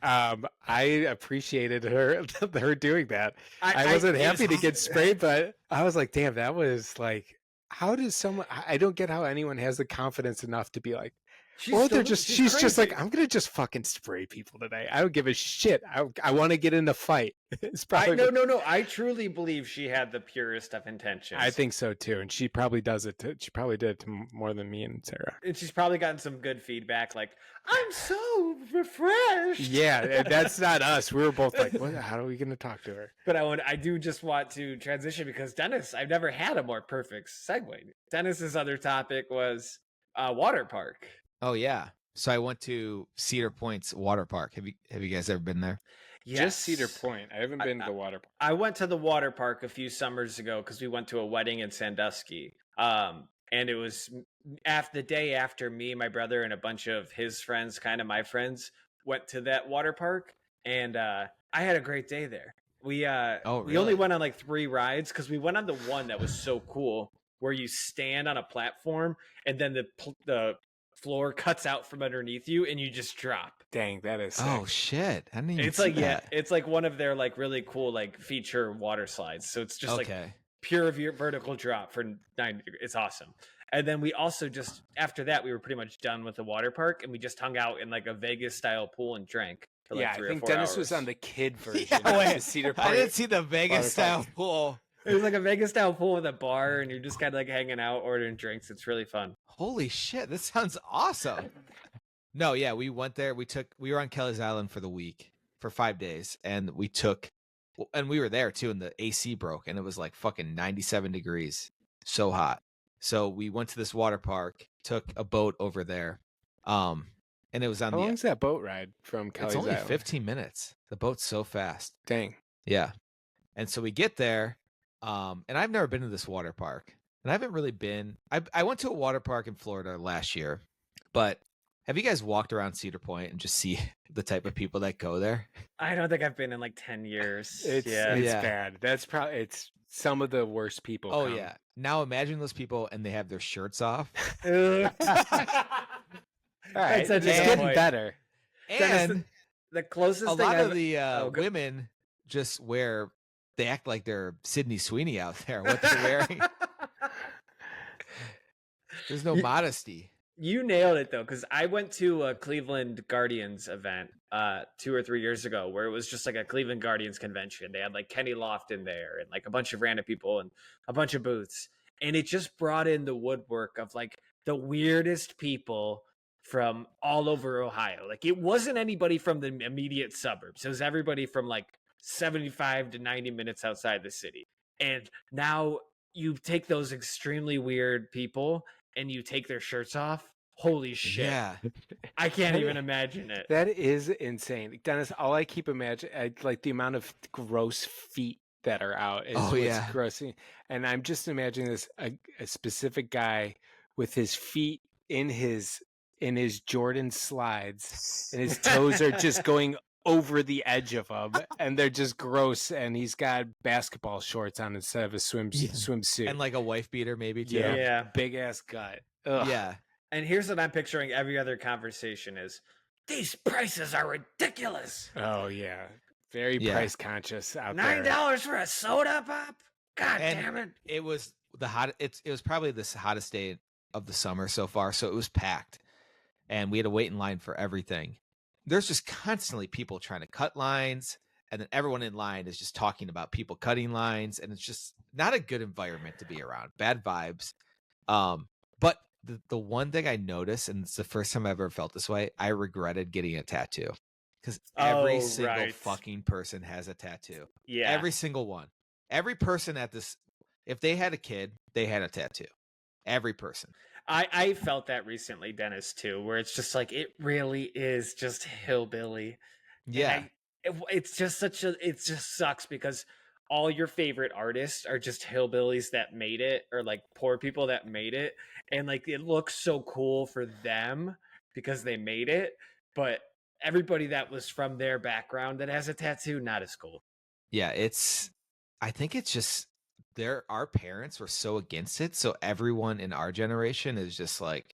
I appreciated her doing that. I wasn't happy to get sprayed, but I was like, damn, that was like, how does someone, I don't get how anyone has the confidence enough to be like, she's just like, I'm going to just fucking spray people today. I don't give a shit. I want to get in the fight. No. I truly believe she had the purest of intentions. I think so too. And she probably does it. She probably did it to more than me and Sarah. And she's probably gotten some good feedback. Like, I'm so refreshed. Yeah. That's not us. We were both like, what? How are we going to talk to her? But I do just want to transition because Dennis, I've never had a more perfect segue. Dennis's other topic was water park. Oh yeah. So I went to Cedar Point's water park. Have you guys ever been there? Yes. Just Cedar Point. I haven't been to the water park. I went to the water park a few summers ago because we went to a wedding in Sandusky. And it was the day after me, my brother, and a bunch of his friends, kind of my friends, went to that water park, and I had a great day there. We only went on like 3 rides because we went on the one that was so cool, where you stand on a platform and then the floor cuts out from underneath you and you just drop. Dang, that is sick. Oh shit! I didn't even It's see like that. it's like one of their like really cool like feature water slides. So it's just like pure vertical drop for 9. It's awesome. And then we also just after that we were pretty much done with the water park, and we just hung out in like a Vegas style pool and drank for like 3 or 4 hours. I think Dennis was on the kid version. Wait, Cedar Park. I didn't see the Vegas style pool. It was like a Vegas style pool with a bar, and you're just kind of like hanging out, ordering drinks. It's really fun. Holy shit, this sounds awesome. No, yeah, we went there. We were on Kelly's Island for the week for 5 days, and we were there too, and the AC broke, and it was like fucking 97 degrees, so hot. So we went to this water park, took a boat over there, and it was on. How long is that boat ride from Kelly's Island? It's only 15 minutes. The boat's so fast. Dang. Yeah, and so we get there, and I've never been to this water park, and I haven't really been. I went to a water park in Florida last year, but. Have you guys walked around Cedar Point and just see the type of people that go there? I don't think I've been in like 10 years. It's bad. That's probably it's some of the worst people. Oh yeah. Now imagine those people and they have their shirts off. All right, it's getting better. And the closest a lot of the women just they act like they're Sydney Sweeney out there. What they're wearing. There's no modesty. You nailed it though, because I went to a Cleveland Guardians event 2 or 3 years ago, where it was just like a Cleveland Guardians convention. They had like Kenny Lofton there and like a bunch of random people and a bunch of booths, and it just brought in the woodwork of like the weirdest people from all over Ohio. Like it wasn't anybody from the immediate suburbs. It was everybody from like 75 to 90 minutes outside the city. And now you take those extremely weird people and you take their shirts off. Holy shit. Yeah. I can't even imagine it. That is insane. Dennis, all I keep imagining, like the amount of gross feet that are out is what's gross. And I'm just imagining this, a specific guy with his feet in his Jordan slides, and his toes are just going over the edge of them, and they're just gross, and he's got basketball shorts on instead of a swimsuit. And like a wife beater maybe too. Yeah. Big ass gut. Ugh. Yeah. And here's what I'm picturing every other conversation is, these prices are ridiculous. Oh yeah. Very price conscious out there. $9 for a soda pop? God damn it. It was it was probably the hottest day of the summer so far, so it was packed. And we had to wait in line for everything. There's just constantly people trying to cut lines, and then everyone in line is just talking about people cutting lines, and it's just not a good environment to be around. Bad vibes. But the one thing I noticed, and it's the first time I've ever felt this way, I regretted getting a tattoo. Because every single fucking person has a tattoo. Yeah. Every single one. Every person at this, if they had a kid, they had a tattoo. Every person. I felt that recently, Dennis, too, where it's just like, it really is just hillbilly. Yeah. It just sucks because all your favorite artists are just hillbillies that made it, or like poor people that made it. And like, it looks so cool for them because they made it. But everybody that was from their background that has a tattoo, not as cool. Yeah. I think it's just, our parents were so against it. So everyone in our generation is just like,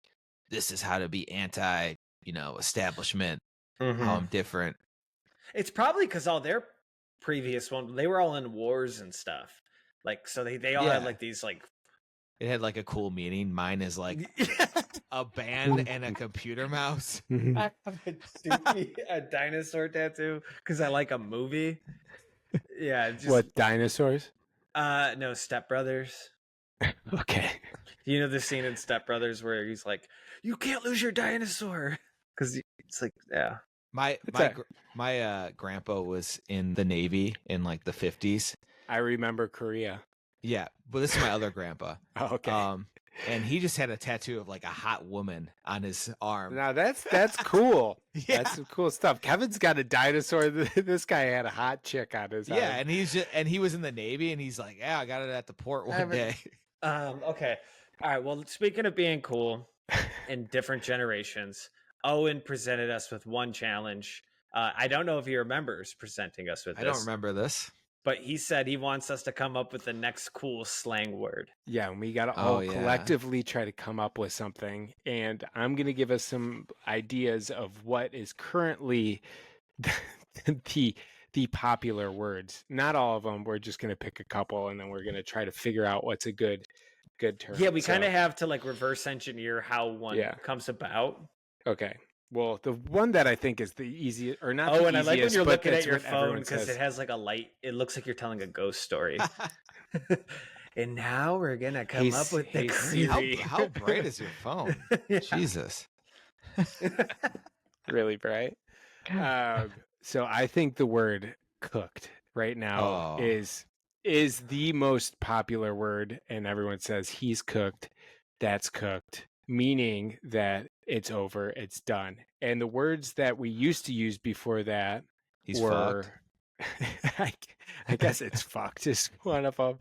this is how to be anti, establishment, how I'm different. It's probably because all their previous one, they were all in wars and stuff. Like, so they all had like these like. It had like a cool meaning. Mine is like a band and a computer mouse. I have a dinosaur tattoo because I like a movie. Yeah. What, dinosaurs? No, Step Brothers. Okay. You know the scene in Step Brothers where he's like, "You can't lose your dinosaur," because it's like, yeah. My grandpa was in the Navy in like the 50s. I remember Korea. Yeah, but this is my other grandpa. Oh, okay. and he just had a tattoo of like a hot woman on his arm. Now that's cool. Yeah. That's some cool stuff. Kevin's got a dinosaur. This guy had a hot chick on his arm. Yeah, and he was in the Navy, and he's like, yeah, I got it at the port one day. Okay. All right. Well, speaking of being cool in different generations, Owen presented us with one challenge. I don't know if he remembers presenting us with this. I don't remember this. But he said he wants us to come up with the next cool slang word. Yeah, and we got to all collectively try to come up with something. And I'm going to give us some ideas of what is currently the popular words. Not all of them. We're just going to pick a couple, and then we're going to try to figure out what's a good term. Yeah, we kind of have to like reverse engineer how one comes about. Okay. Well, the one that I think is the easiest, or not. Oh, and I like when you're looking at your phone because it has like a light. It looks like you're telling a ghost story. And now we're gonna come up with the creepy. How bright is your phone? Jesus, really bright. So I think the word "cooked" right now is the most popular word, and everyone says he's cooked. That's cooked, meaning that it's over, it's done. And the words that we used to use before that were, I guess it's fucked is one of them.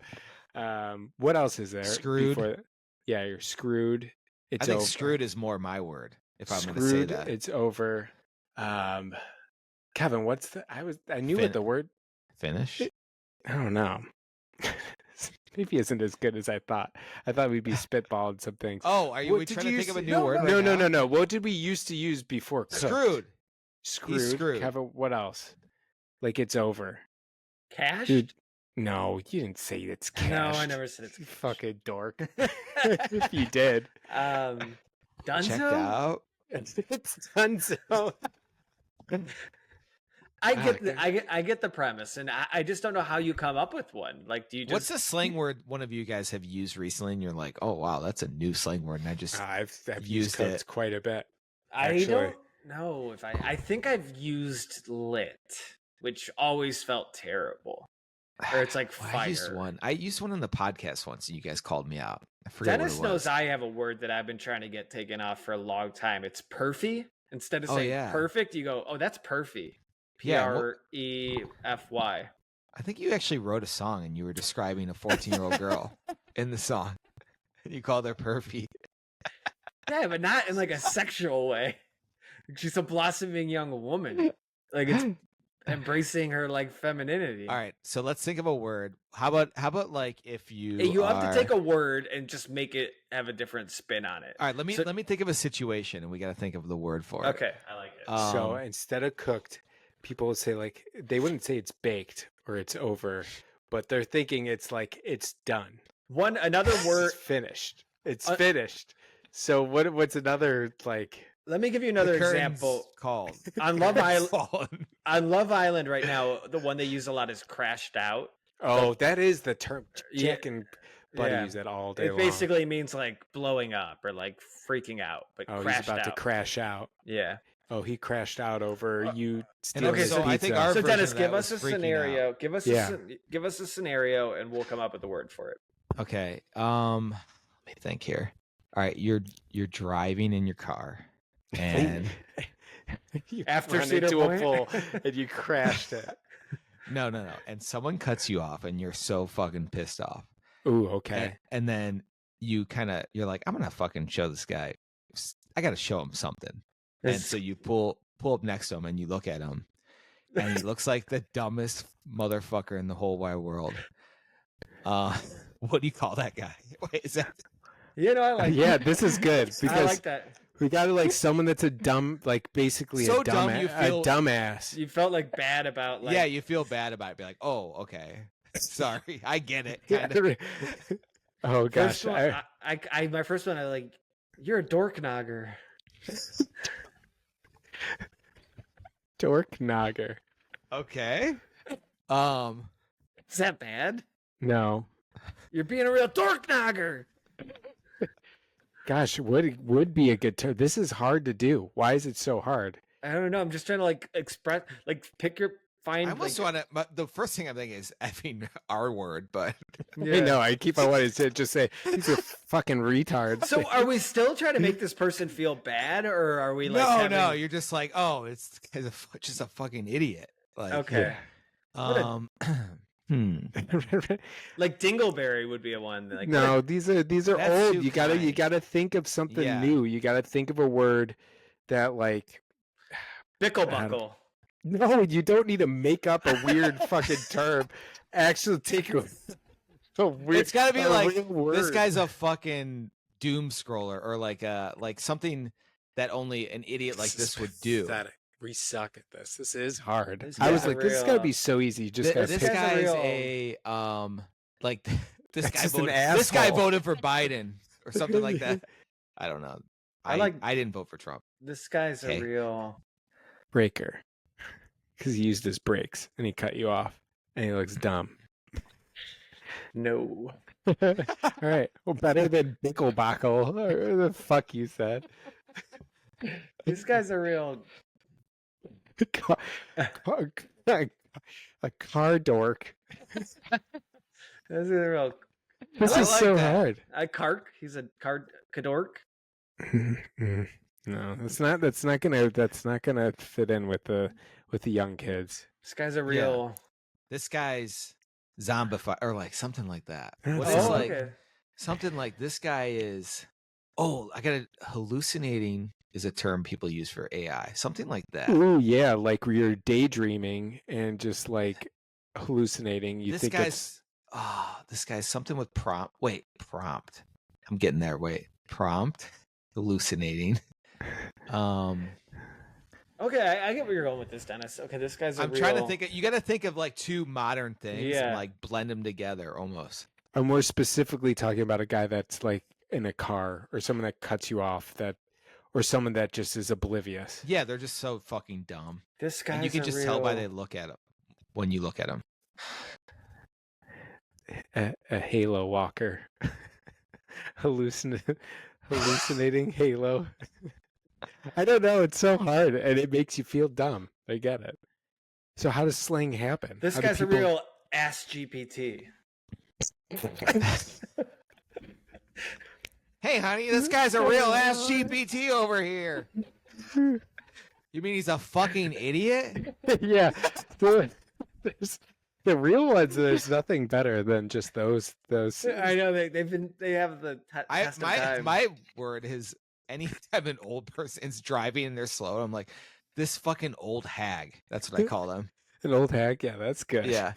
What else is there? Screwed. Yeah, you're screwed. I think screwed is more my word. If I'm going to say that, it's over. Kevin, what's the? I knew what the word. Finish. I don't know. Maybe isn't as good as I thought. I thought we'd be spitballing some things. Oh, are you trying to think of a new word? No. What did we used to use before? Screwed. Screwed. Kevin, what else? Like it's over. Cash? Dude, no, you didn't say it's cash. No, I never said it's cash. Fucking dork. If you did. Dunzo? Checked out. It's Dunzo. I get the premise, and I just don't know how you come up with one. Like, do you? What's the slang word one of you guys have used recently? And you're like, oh wow, that's a new slang word, and I've used it quite a bit. Actually. I don't know if I think I've used lit, which always felt terrible. Or it's like fire. I used one in the podcast once, and you guys called me out. I forget Dennis what it was. knows I have a word that I've been trying to get taken off for a long time. It's perfy. Instead of saying perfect, you go, oh, that's perfy. Prefy. I think you actually wrote a song and you were describing a 14-year-old girl in the song. You called her perfy. Yeah, but not in like a sexual way. She's a blossoming young woman. Like it's embracing her like femininity. All right, so let's think of a word. How about like if you have to take a word and just make it have a different spin on it. All right, let me think of a situation and we got to think of the word for it. Okay, I like it. So instead of cooked, people would say like they wouldn't say it's baked or it's over, but they're thinking it's like it's done. Another word it's finished. It's finished. So what's another like? Let me give you another example. Called on Love Island. On Love Island right now, the one they use a lot is crashed out. Oh, that is the term. Jack and Buddy use that all day long. It basically means like blowing up or like freaking out, but crashed he's about out. To crash out. Yeah. Oh, he crashed out over you stealing okay, so I think our so Dennis, give us a scenario. Out. Give us a scenario, and we'll come up with a word for it. Okay. Let me think here. All right, you're driving in your car, and after into a pole, and you crashed it. No. And someone cuts you off, and you're so fucking pissed off. Ooh, okay. And then you're like, I'm gonna fucking show this guy. I gotta show him something. And so you pull up next to him and you look at him, and he looks like the dumbest motherfucker in the whole wide world. What do you call that guy? Wait, is that? I like. Yeah, this is good because I like that. We got to like someone that's a dumb, like basically so a dumbass. You felt like bad about. Like... Yeah, you feel bad about it. Be like, oh, okay, sorry, I get it. Oh gosh, my first one, I like. You're a dork nogger. Dork nogger. Okay. Is that bad? No. You're being a real dork nogger. Gosh, what would be a good term? This is hard to do. Why is it so hard? I don't know. I'm just trying to like express, like pick your find. I almost want to. But the first thing I'm thinking is effing R word, but I know. I keep on wanting to just say these are fucking retards. So are we still trying to make this person feel bad, or are we like? No. You're just like, oh, it's just a fucking idiot. Like, okay. Like Dingleberry would be a one. Like, no, these are old. You gotta think of something new. You gotta think of a word that like Bickle. No, you don't need to make up a weird fucking term. Actually, take a weird. It's gotta be like this guy's a fucking doom scroller, or like something that only an idiot like this would do. We suck at this. This is hard. I was like, this is gonna be so easy. Just this guy's like this guy voted. This guy voted for Biden or something like that. I don't know. I didn't vote for Trump. This guy's a real breaker because he used his brakes and he cut you off and he looks dumb. No. All right. Well, better than Bickle or the fuck you said. This guy's a real a car dork. This is a real. This is so hard. He's a cadork. No, that's not gonna fit in with the young kids. This guy's a real. Yeah. This guy's zombified or like something like that. Something like this guy is. Oh, I got it. Hallucinating is a term people use for AI. Something like that. Oh yeah, like you're daydreaming and just like hallucinating. This guy's something with prompt. Wait, prompt. I'm getting there. Wait, prompt. Hallucinating. Okay, I get where you're going with this, Dennis. Okay, this guy's. I'm trying to think. You got to think of like two modern things and like blend them together almost. I'm more specifically talking about a guy that's like in a car or someone that cuts you off or someone that just is oblivious. Yeah, they're just so fucking dumb. This guy. You can just tell by they look at him when you look at him. A Halo walker. Hallucinating Halo. I don't know. It's so hard, and it makes you feel dumb. I get it. So how does slang happen? This guy's a real ass GPT. Hey, honey, this guy's a real ass GPT over here. You mean he's a fucking idiot? Yeah. The real ones, there's nothing better than just those. I know they have the test of time. My word is anytime an old person's driving and they're slow, I'm like, this fucking old hag. That's what I call them. An old hag? Yeah, that's good. Yeah.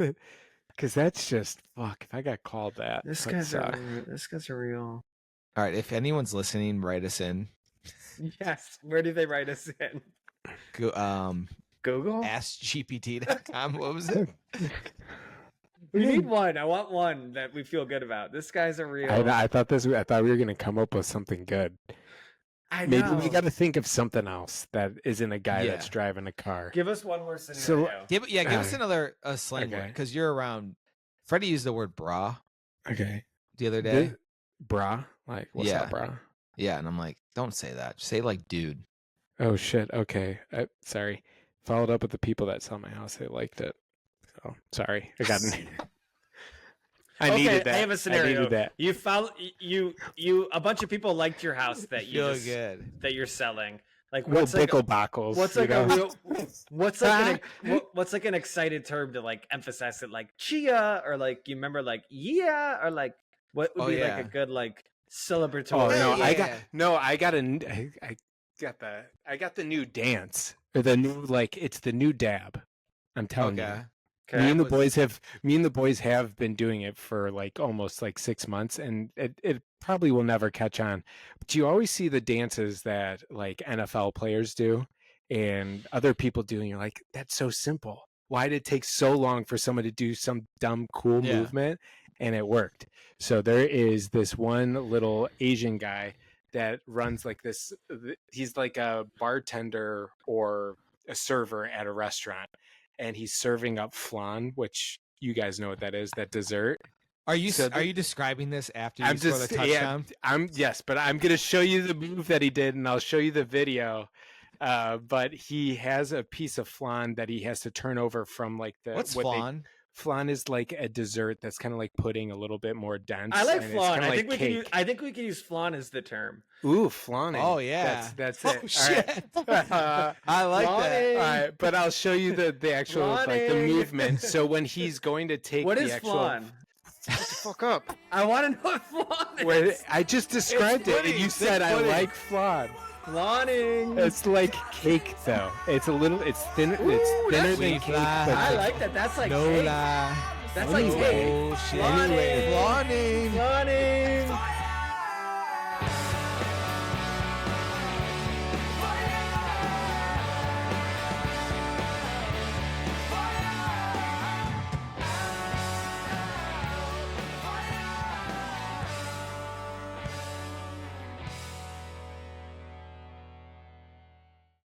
Because that's just, fuck, if I got called that. This guy's a real. All right, if anyone's listening, write us in. Yes. Where do they write us in? Google? AskGPT.com. What was it? We need one. I want one that we feel good about. This guy's a real. I thought we were gonna come up with something good. I know. Maybe we got to think of something else that isn't a guy that's driving a car. Give us one more scenario. Give us another slang word because you're around. Freddie used the word bra. Okay. The other day. Bra? Like what's up, bra? Yeah, and I'm like, don't say that. Just say like dude. Oh shit. Okay. Sorry. Followed up with the people that saw my house. They liked it. So sorry. I got I needed that. I have a scenario. I needed that. You found a bunch of people liked your house that that you're selling. Like what's like Bickle what's like an excited term to like emphasize it, like chia, or like you remember like yeah, or like what would be like a good like celebratory. I got the new dance, or the new it's the new dab. I'm telling you. Okay. Me and the boys have been doing it for like almost like 6 months, and it probably will never catch on. But you always see the dances that like NFL players do and other people do, and you're like, that's so simple. Why did it take so long for someone to do some dumb cool movement? And it worked. So there is this one little Asian guy that runs like this. He's like a bartender or a server at a restaurant. And he's serving up flan, which you guys know what that is, that dessert. Are you describing this after you score the touchdown? But I'm going to show you the move that he did, and I'll show you the video. But he has a piece of flan that he has to turn over from like the what's flan? Flan is like a dessert that's kind of like pudding, a little bit more dense. I like flan. I think we can use flan as the term. Ooh, flaunting. Oh yeah, that's oh, it. Shit. I like that. All right, but I'll show you the actual like the movement. So when he's going to take what the is actual flan? Shut the fuck up. I want to know what flan is. Where I just described it, and you said I like flan. Flaunting. It's like cake, though. It's a little. It's thin. It's thinner than cake. I like that. That's like cake. That's like cake. Flaunting. Flaunting.